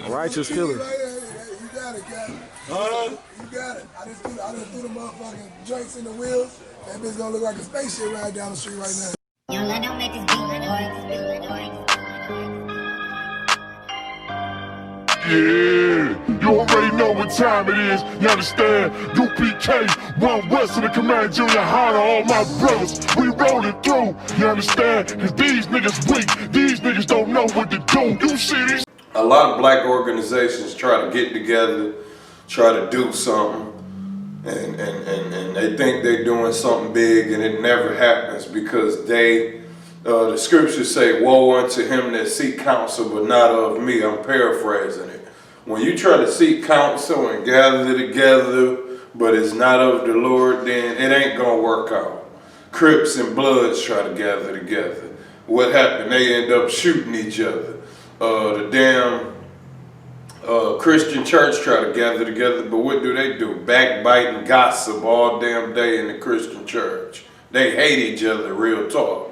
Righteous killers. You got it, Captain. Huh? You got it. I just threw the motherfucking joints in the wheels. That bitch gonna look like a spaceship right down the street right now. Young, let them make this beat, Yeah, you already know what time it is, you understand? UPK, One West of the Command Junior Honor, all my brothers, we rolling through, you understand? Cause these niggas weak, these niggas don't know what to do, you see these? A lot of black organizations try to get together, try to do something, and they think they're doing something big, and it never happens because the scriptures say, woe unto him that seek counsel, but not of me. I'm paraphrasing it. When you try to seek counsel and gather together, but it's not of the Lord, then it ain't gonna work out. Crips and Bloods try to gather together. What happened? They end up shooting each other. The damn Christian church try to gather together, but what do? Backbite and gossip all damn day in the Christian church. They hate each other, real talk.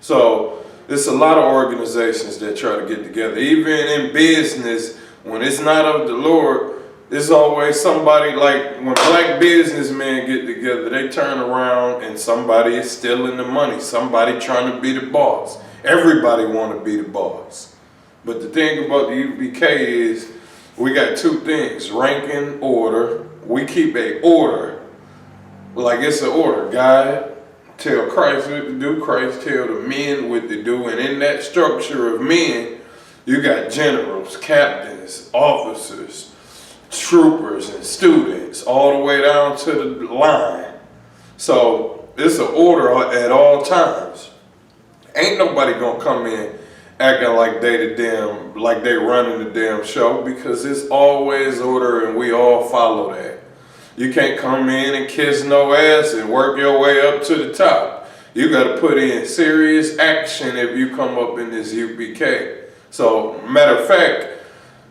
So It's a lot of organizations that try to get together. Even in business, when it's not of the Lord, it's always somebody, like when black businessmen get together, they turn around and somebody is stealing the money. Somebody trying to be the boss. Everybody want to be the boss. But the thing about the UPK is we got two things, rank and order. We keep a order, like it's an order. God tell Christ what to do, Christ tell the men what to do. And in that structure of men, you got generals, captains, officers, troopers, and students, all the way down to the line. So it's an order at all times. Ain't nobody gonna come in acting like they running the damn show, because it's always order and we all follow that. You can't come in and kiss no ass and work your way up to the top. You gotta put in serious action if you come up in this UPK. So matter of fact,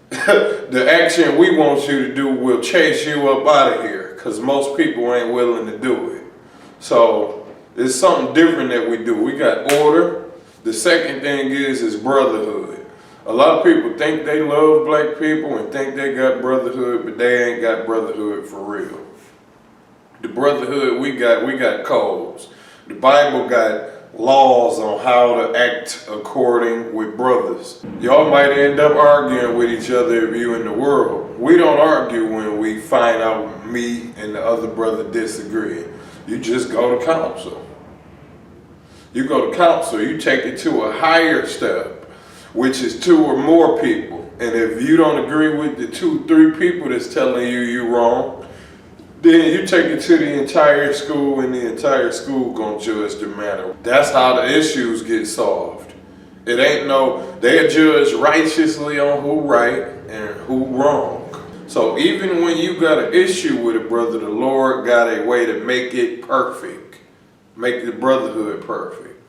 the action we want you to do will chase you up out of here, because most people ain't willing to do it. So it's something different that we do. We got order. The second thing is brotherhood. A lot of people think they love black people and think they got brotherhood, but they ain't got brotherhood for real. The brotherhood we got codes. The Bible got laws on how to act according with brothers. Y'all might end up arguing with each other if you in the world. We don't argue when we find out me and the other brother disagree. You just go to council. You go to council, you take it to a higher step, which is 2 or more people. And if you don't agree with the 2, 3 people that's telling you you're wrong, then you take it to the entire school, and the entire school gonna judge the matter. That's how the issues get solved. It ain't they judge righteously on who right and who wrong. So even when you got an issue with a brother, the Lord got a way to make it perfect. Make the brotherhood perfect.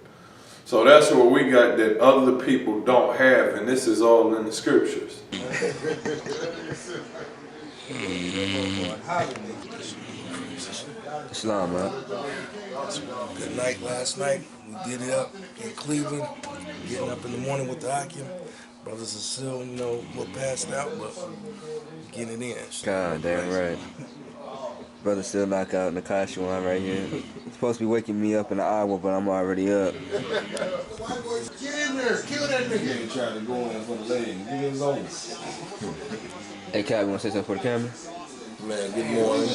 So that's what we got that other people don't have, and this is all in the scriptures. Islam, man. Good night last night. We did it up in Cleveland. Getting up in the morning with the Hakim. Brothers are still, a little passed out, but getting it in. God damn right. Brother still knocked out in the costume right here. He's supposed to be waking me up in the hour, but I'm already up. Get in there, kill that nigga. He tried to go in for the leg. Get his own. Hey, Cap, you want to say something for the camera? Man, good morning.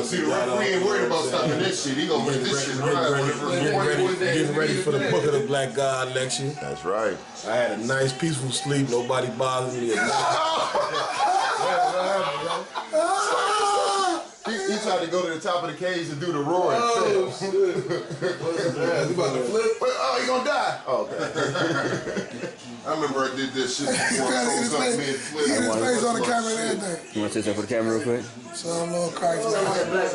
See, the referee ain't worried about stopping this shit. He gonna make this shit right. Getting ready for the Book of the Black God lecture. That's right. I had a nice, peaceful sleep. Nobody bothered me at night. He tried to go to the top of the cage and do the roaring. Oh, shit. He about to flip? Oh, he gonna die. Oh, okay. I remember I did this shit before. His face on the camera and everything. You want to say something for the camera real quick? So, Lord Christ,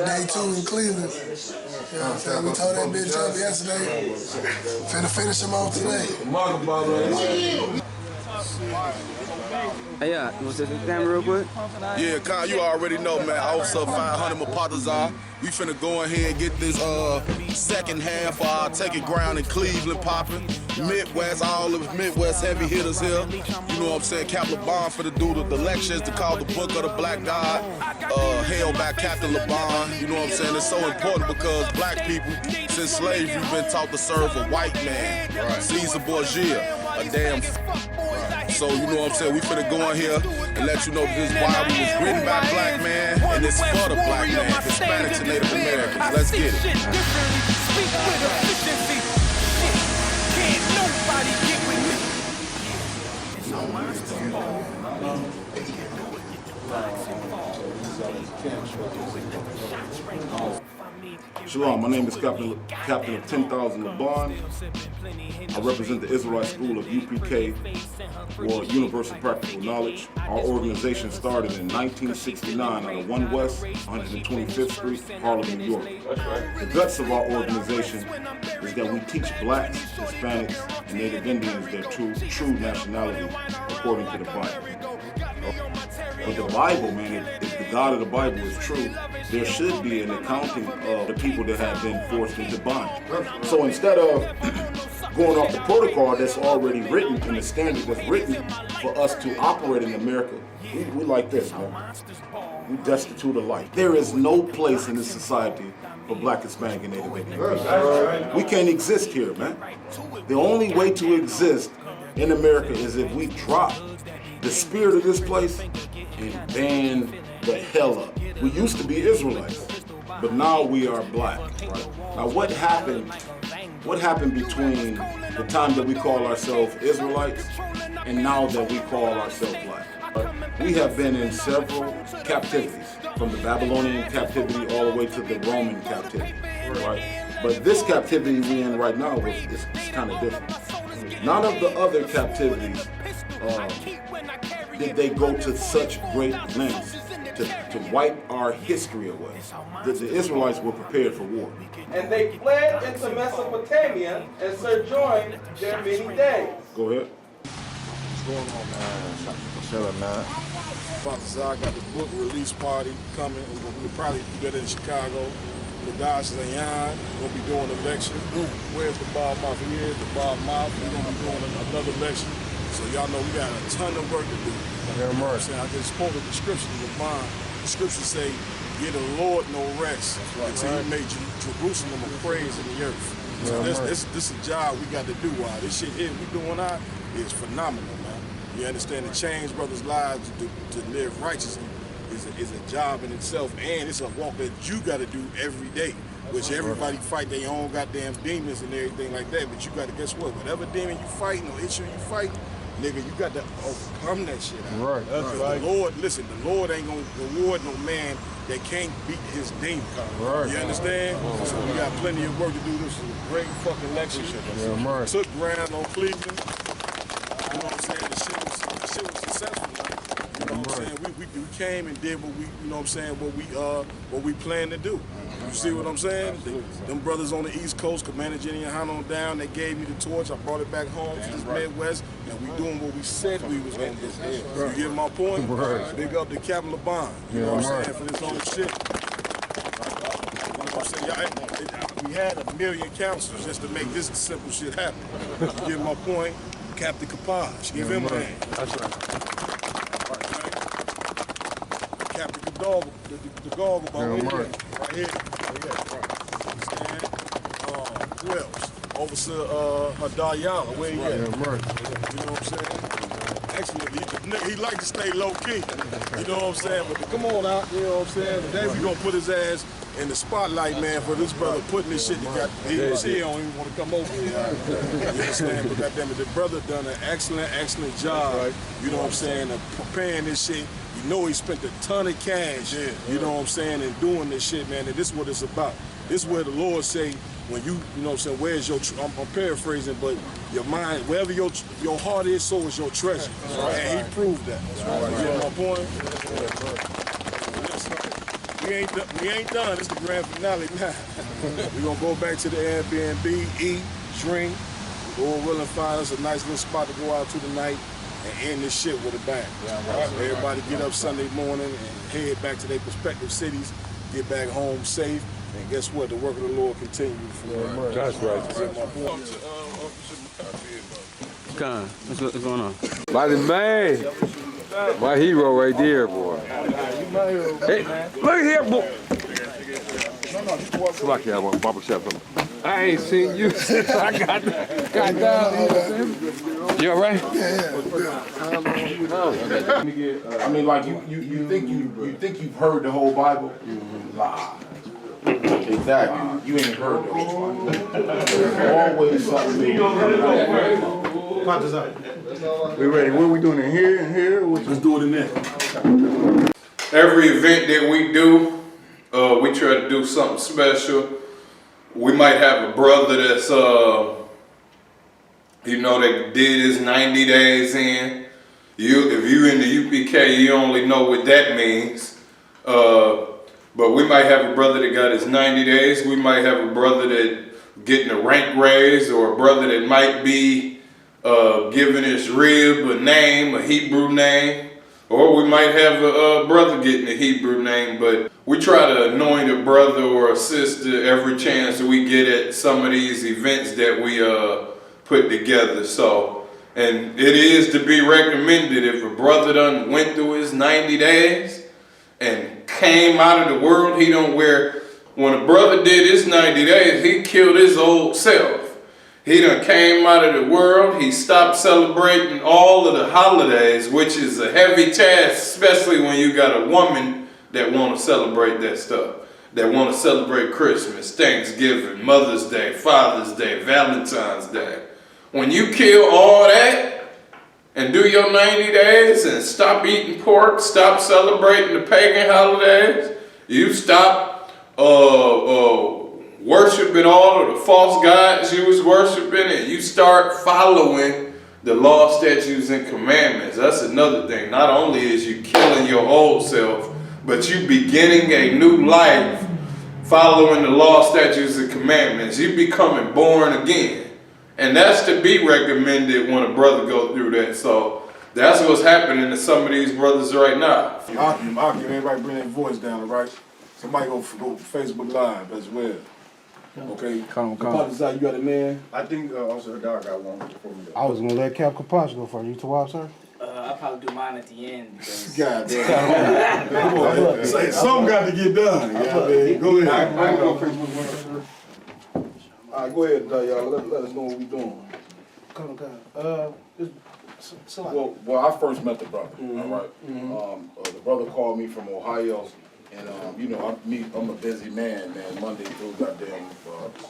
day 2 in Cleveland. You know what I'm saying? We told that bitch up yesterday. Finna finish him off today. Hey, yeah, you want to say something for the camera real quick? Yeah, Khan, you already know, man. Officer 500 Mapatazar. We finna go ahead and get this second half of our Taking Ground in Cleveland popping. Midwest, all of the Midwest heavy hitters here. You know what I'm saying? Captain LeBron finna do the lectures to call the Book of the Black God. Held by Captain LeBron. You know what I'm saying? It's so important because black people, since slavery, been taught to serve a white man. Caesar Borgia, a damn. So, you know what I'm saying? We finna go in here and let you know that this Bible was written by black man and it's for the black man, Hispanics and Native Americans. Let's get it. Can't nobody get with me. Shalom, my name is Captain of 10,000 Laban. I represent the Israelite School of UPK, or Universal Practical Knowledge. Our organization started in 1969 out of 1 West, 125th Street, Harlem, New York. The guts of our organization is that we teach blacks, Hispanics, and Native Indians their true nationality according to the Bible. But the Bible, man, is the God of the Bible is true, there should be an accounting of the people that have been forced into bondage. So instead of going off the protocol that's already written and the standard that's written for us to operate in America, we like this, man. We destitute of life. There is no place in this society for Black, Hispanic, and Native Indian people. We can't exist here, man. The only way to exist in America is if we drop the spirit of this place and ban the hell up. We used to be Israelites, but now we are Black. Right? Now what happened between the time that we call ourselves Israelites and now that we call ourselves Black? We have been in several captivities, from the Babylonian captivity all the way to the Roman captivity, right? But this captivity we're in right now is kind of different. None of the other captivities did they go to such great lengths to wipe our history away. The Israelites were prepared for war. And they fled into Mesopotamia and sojourned there many days. Go ahead. What's going on, man? Chilling, man. I got the book release party coming. We'll probably do that in Chicago. The guys Zayan, we're going to be doing a lecture. Where's the Bob Mouth? Here's the Bob Mouth. We're going to be doing another lecture. So y'all know we got a ton of work to do. You know what I'm saying? I just quoted the scriptures of mine. The scriptures say, give the Lord no rest until he made Jerusalem a praise in the earth. So this is a job we got to do. This shit here we doing out is phenomenal, man. You understand? To change brothers' lives, to live righteously is a job in itself, and it's a walk that you got to do every day. Which everybody fight their own goddamn demons and everything like that, but you got to, guess what? Whatever demon you fighting or issue you fight, nigga, you got to overcome that shit out. Right. That's right. The Lord, listen, the Lord ain't gonna reward no man that can't beat his demon. Right. You understand? So we got plenty of work to do. This is a great fucking lecture. Yeah, right. Took ground on Cleveland. You know what I'm saying? The shit was successful. You know what I'm saying? We came and did what we, you know what I'm saying, what we planned to do. You see what I'm saying? Them brothers on the East Coast, Commander Jenny and Han on down, they gave me the torch. I brought it back home to the Midwest, and we doing what we said we was gonna do. You get my point? Right. Big up to Captain LeBon. You know what I'm saying, for this whole shit. You know what I'm saying? We had a million councils just to make this simple shit happen. You get my point? Captain Kapaj, give him a hand. That's right. Captain Gadog, the goggle about right here. Who else? Officer Hadayala, where he at? You know what I'm saying? Actually, he like to stay low key. You know what I'm saying? But come on out, you know what I'm saying? Today we gonna put his ass in the spotlight, man, for this brother putting this shit together. He don't even want to come over here. You understand? But goddamn it, the brother done an excellent job. You know what I'm saying? Of preparing this shit. You know he spent a ton of cash. You know what I'm saying? And doing this shit, man. And this is what it's about. This is where the Lord say, when you know what I'm saying, where's your, I'm paraphrasing, but your mind, wherever your heart is, so is your treasure. And he proved that. You know my point? We ain't done. It's the grand finale now. We're going to go back to the Airbnb, eat, drink, go and really find us a nice little spot to go out to tonight and end this shit with a bang. Everybody get up Sunday morning and head back to their respective cities, get back home safe. And guess what? The work of the Lord continues. That's right. Con, what's going on? Mighty man. My hero right there, boy. Hey, look here, boy. Come back here, I'm barbershop. I ain't seen you since I got down. You all right? I mean, like you think you've heard the whole Bible? Lie. Exactly. You ain't heard the whole Bible. There's always something new. We ready. What are we doing in here and here? Let's do it in there. Every event that we do, we try to do something special. We might have a brother that's, you know, that did his 90 days in. If you in the UPK, you only know what that means. But we might have a brother that got his 90 days. We might have a brother that getting a rank raise, or a brother that might be giving his rib a name, a Hebrew name, Or we might have a brother getting a Hebrew name, but we try to anoint a brother or a sister every chance that we get at some of these events that we put together. So, and it is to be recommended if a brother done went through his 90 days and came out of the world, he don't wear. When a brother did his 90 days, he killed his old self. He done came out of the world. He stopped celebrating all of the holidays, which is a heavy task, especially when you got a woman that want to celebrate that stuff, that want to celebrate Christmas, Thanksgiving, Mother's Day, Father's Day, Valentine's Day. When you kill all that and do your 90 days and stop eating pork, stop celebrating the pagan holidays, you stop worshiping all of the false gods you was worshiping, and you start following the law, statutes, and commandments. That's another thing. Not only is you killing your old self, but you beginning a new life following the law, statutes, and commandments. You becoming born again. And that's to be recommended when a brother goes through that. So that's what's happening to some of these brothers right now. Everybody bring their voice down, all right? Somebody go Facebook Live as well. Okay. Kapata, you got a man? I think Officer Hadar got one before we go. I was gonna let Cap Kapata go first. You Tawab, sir? I'll probably do mine at the end. God damn. Something got to get done. Yeah, go ahead. All right, go ahead, y'all. Let us know what we doing. Well, I first met the brother. All right. The brother called me from Ohio. And, you know, I'm a busy man, Monday through goddamn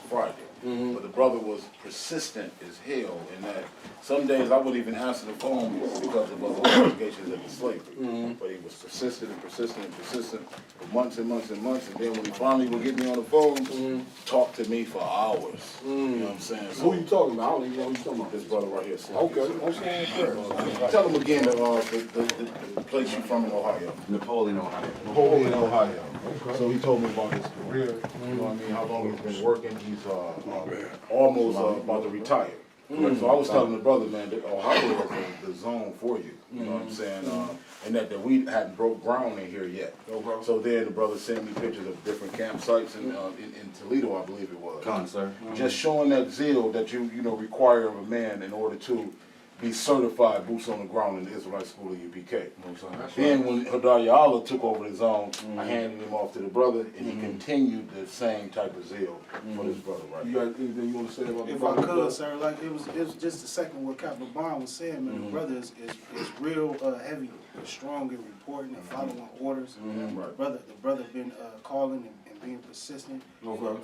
Friday. But the brother was persistent as hell in that some days I wouldn't even answer the phone because of other obligations of the slavery. But he was persistent and persistent and persistent for months and months and months. And then when he finally would get me on the phone, talk to me for hours. You know what I'm saying? So, who you talking about? I don't even know who you talking about. This brother right here. Okay. Tell him again the place you from in Ohio. Napoleon, Ohio. Napoleon, Ohio. Okay. So he told me about his career, you know what I mean, how long he's been working. He's almost about to retire. So I was telling the brother, man, that Ohio is the zone for you. You know what I'm saying? And that we hadn't broke ground in here yet. So then the brother sent me pictures of different campsites in Toledo, I believe it was. Just showing that zeal that you require of a man in order to be certified boots on the ground in the Israelite School of UPK. Then when Hadar Ya'ala took over the zone, I handed him off to the brother, and he continued the same type of zeal for his brother. Right? You got anything you want to say about the brother? If I could, sir, like it was just a second what Captain Bond was saying, man. The brother is real heavy, strong in reporting and following orders. The brother been calling and being persistent for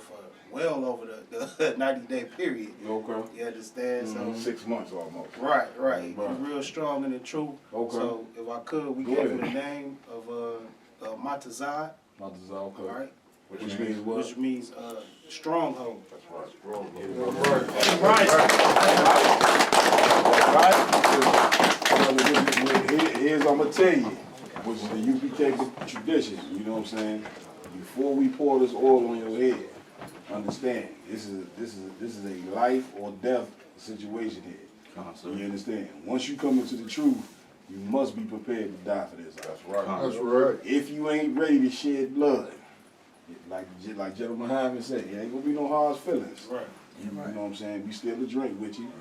well over the 90-day period. You understand? So 6 months almost. Right. He's real strong in the truth. So if I could, we gave him the name of Matazad. Matazad, okay. All right. Which means what? Which means stronghold. That's right. Here's I'm gonna tell you, which is the UPK tradition. You know what I'm saying? Before we pour this oil on your head, understand this is a life or death situation here. You understand? Once you come into the truth, you must be prepared to die for this. That's right. That's right. If you ain't ready to shed blood, like General Muhammad said, it ain't gonna be no hard feelings. Right. You know what I'm saying? We still a drink with you.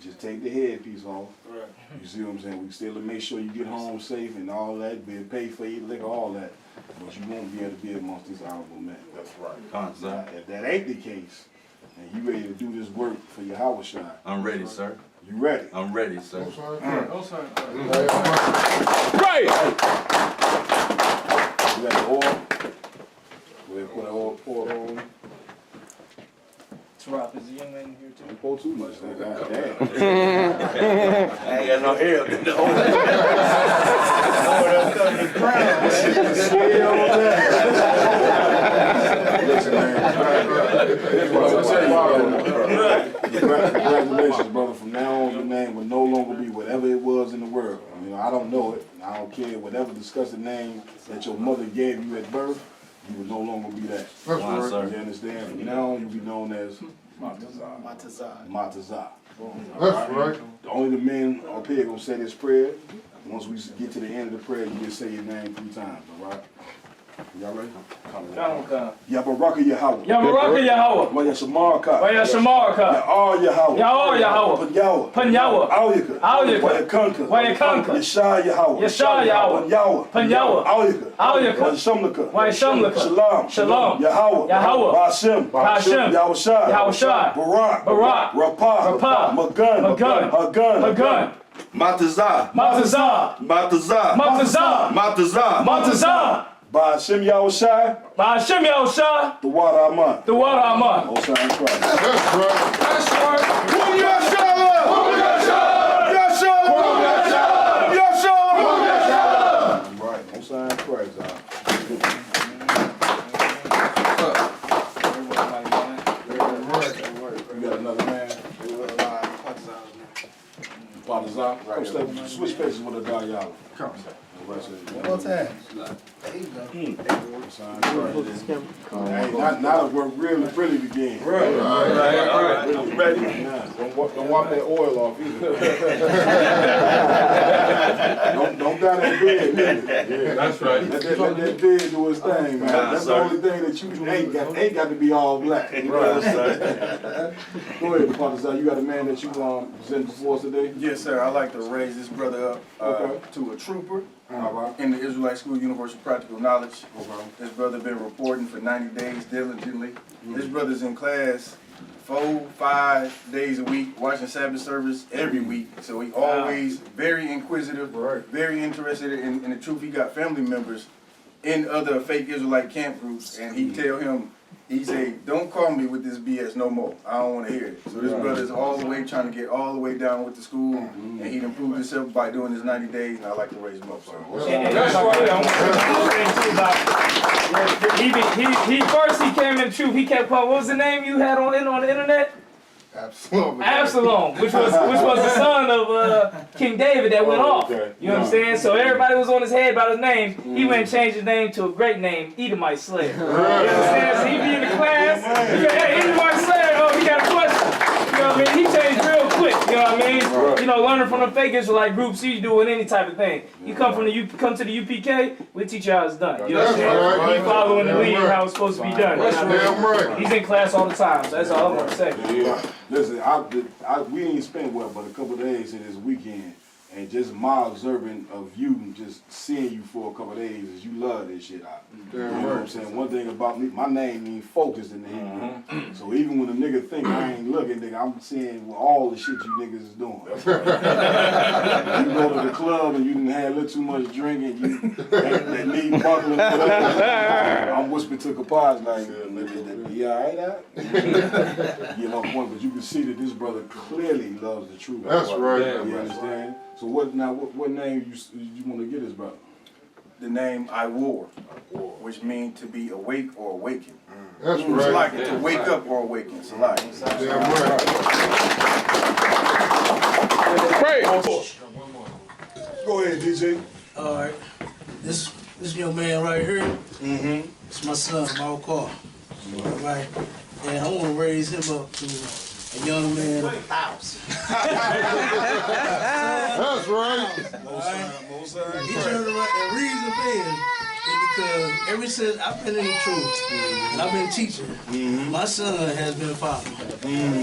Just take the headpiece off. Right. You see what I'm saying? We still to make sure you get home safe and all that. We'll pay for your liquor, all that. But you won't be able to be amongst these honorable men. That's right. Now, if that ain't the case, and you ready to do this work for your house shot, I'm ready, sir. You ready? I'm ready, sir. Right! You got the oil? Go ahead, put that oil, pour it on. Tarap, is the young man here too? Don't pour too much, man. God damn. I ain't got no hair. Listen, man. Congratulations, brother. From now on, your name will no longer be whatever it was in the world. I mean, I don't know it. I don't care. Whatever disgusting name that your mother gave you at birth, you will no longer be that. That's right. Sir. You understand? From now on, you'll be known as Matazah. Matazah. That's right. Only the men up here gonna say this prayer. Once we get to the end of the prayer, you just say your name 3 times, all right? Y'all ready? Come. Yabaraka Yahweh. Yabaraka Yahweh. Waya Shamarka. Waya Shamarka. Ya'ar Yahweh. Ya'ar Yahweh. Panyawa. Panyawa. Auyaka. Auyaka. Waya Kanka. Waya Kanka. Yashar Yahweh. Yashar Yahweh. Panyawa. Panyawa. Auyaka. Auyaka. Waya Shamlaka. Waya Shamlaka. Shalom. Shalom. Yahweh. Yahweh. Ba'ashem. Ba'ashem. Yahushai. Yahushai. Barak. Barak. Rapah. Rapah. Magun. Magun. Hagun. Hagun. Matazah. Matazah. Matazah. Matazah. Matazah. Matazah. Ba'ashem Yahushai. Ba'ashem Yahushai. The water Aman. The water Aman. Most High in Christ. That's right. That's right. Who Yashala? Who Yashala? Yashala. Who Yashala? Yashala. Who Yashala? Right. Most High in Christ. You got another man? Partizan. Come step, switch faces with a Dayala. Come. One more time. There you go. Now the work really begin. Right. I'm ready. Don't wipe that oil off either. don't down that bed either. Yeah, that's right. Let that bed do its thing, man. That's the only thing that you ain't got to be all black. You know what I'm saying? Go ahead, Partizan. You got a man that you presented before us today? Yes, sir. I like to raise this brother up to a trooper in the Israelite School Universal Practical Knowledge. This brother been reporting for 90 days diligently. This brother's in class 4-5 days a week, watching Sabbath service every week. So he always very inquisitive, very interested in the truth. He got family members in other fake Israelite camp groups, and he tell him, he say, don't call me with this BS no more. I don't want to hear it. So this brother's all the way trying to get all the way down with the school, and he improved himself by doing his 90 days, and I like to raise him up. So. And that's right. He first came in truth. He kept calling. What was the name you had on the internet? Absalom, which was the son of King David that went off. You understand? So everybody was on his head about his name. He went and changed his name to a great name, Edomite Slayer. You understand? So he be in the class. Hey, Edomite Slayer. Oh, he got a question. You know what I mean? He changed real quick. You know what I mean? You know, learning from the fake Israelite groups, he's doing any type of thing. You come to the UPK, we teach you how it's done. You know what I'm saying? He following the lead how it's supposed to be done. That's damn right. He's in class all the time. So that's all I want to say. Listen, we didn't spend but a couple of days in this weekend, and just my observing of you, and just seeing you for a couple of days, is you love this shit out. You know what I'm saying? One thing about me, my name means focused in the Hebrew. So even when a nigga think I ain't looking, nigga, I'm seeing all the shit you niggas is doing. You go to the club and you done had a little too much drink and you that knee buckling, I'm whispering to Kapaz like, you alright out? You know, point, but you can see that this brother clearly loves the truth. That's right. You understand? So what name you want to get his brother? The name I wore, which means to be awake or awaken. That's It's right. like to wake up or awaken. It's like. Damn right. Go ahead, DJ. All right. This young man right here, it's my son, my car. All right. And I want to raise him up to a young man of 1,000. That's right. He turned around, and reason being is because ever since I've been in the truth and I've been teaching, my son has been following.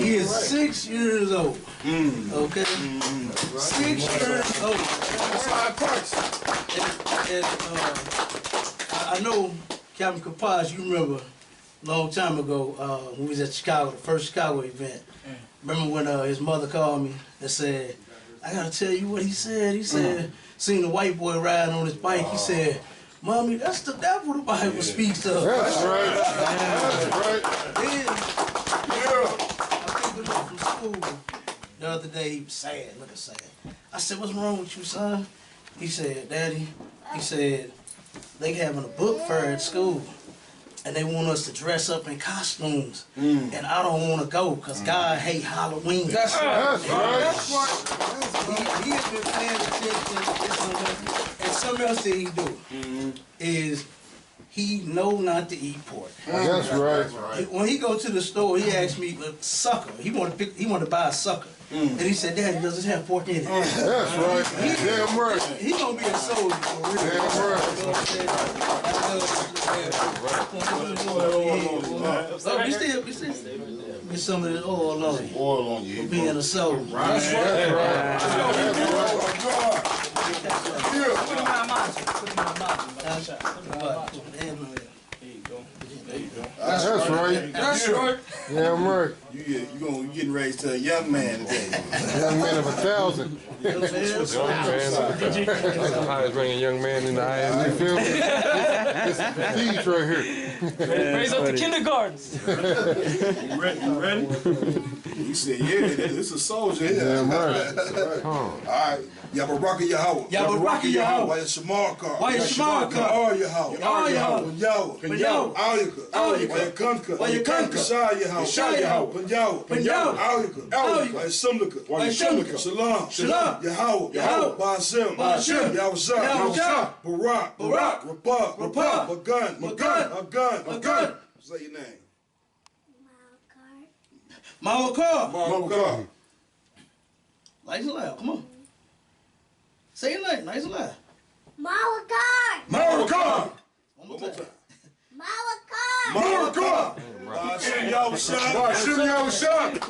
He is 6 years old. Okay? 6 years old. And I know Captain Kapaz, you remember a long time ago when we was at Chicago, the first Chicago event. Remember when his mother called me and said, I gotta tell you what he said. He said, seen the white boy riding on his bike. He said, Mommy, that's the devil the Bible speaks of. That's right. That's right. Then, I picked him up from school the other day. He was sad, looking sad. I said, what's wrong with you, son? He said, Daddy, he said, they having a book fair at school. And they want us to dress up in costumes. And I don't want to go because God hate Halloween. That's right. That's right. He has been paying attention. And something else that he do is he know not to eat pork. That's right. When he go to the store, he asked me sucker. He want to buy a sucker, and he said, "Daddy, does it have pork in it?" That's right. Damn right. He gonna be a soldier for real. We still get some of this oil on you. Oil on you. For being a soldier. That's right. That's right. That's right. Damn right. You getting raised to a young man today. Young man of 1,000. Young man, that's the highest ranking young man in the ISU. You feel me? This is Prestige right here. Raise up the kindergartens. You ready? He said, yeah, this is a soldier here. Damn right. All right. Yabaraka Yahweh. Yabaraka Yahweh. Why is Shamarka? Why is Shamarka? All Yahweh. All Yahweh. Yahweh. Yahweh. Alyaka. Why Yakanka. Yakanka. Shah Yahweh. Shah Yahweh. Yahweh. Alyaka. Why Sumlaka. Shamlaka. Shalom. Shalom. Yahweh. Ba'ashem. Yahweh. Barak. Rapah. Magun. Say your name. Mawakar. Nice and loud. Come on. Say your name. Nice and loud. Mawakar. One more time. Mawakar. Ba'ashem Yahweh. Ba'ashem Yahweh.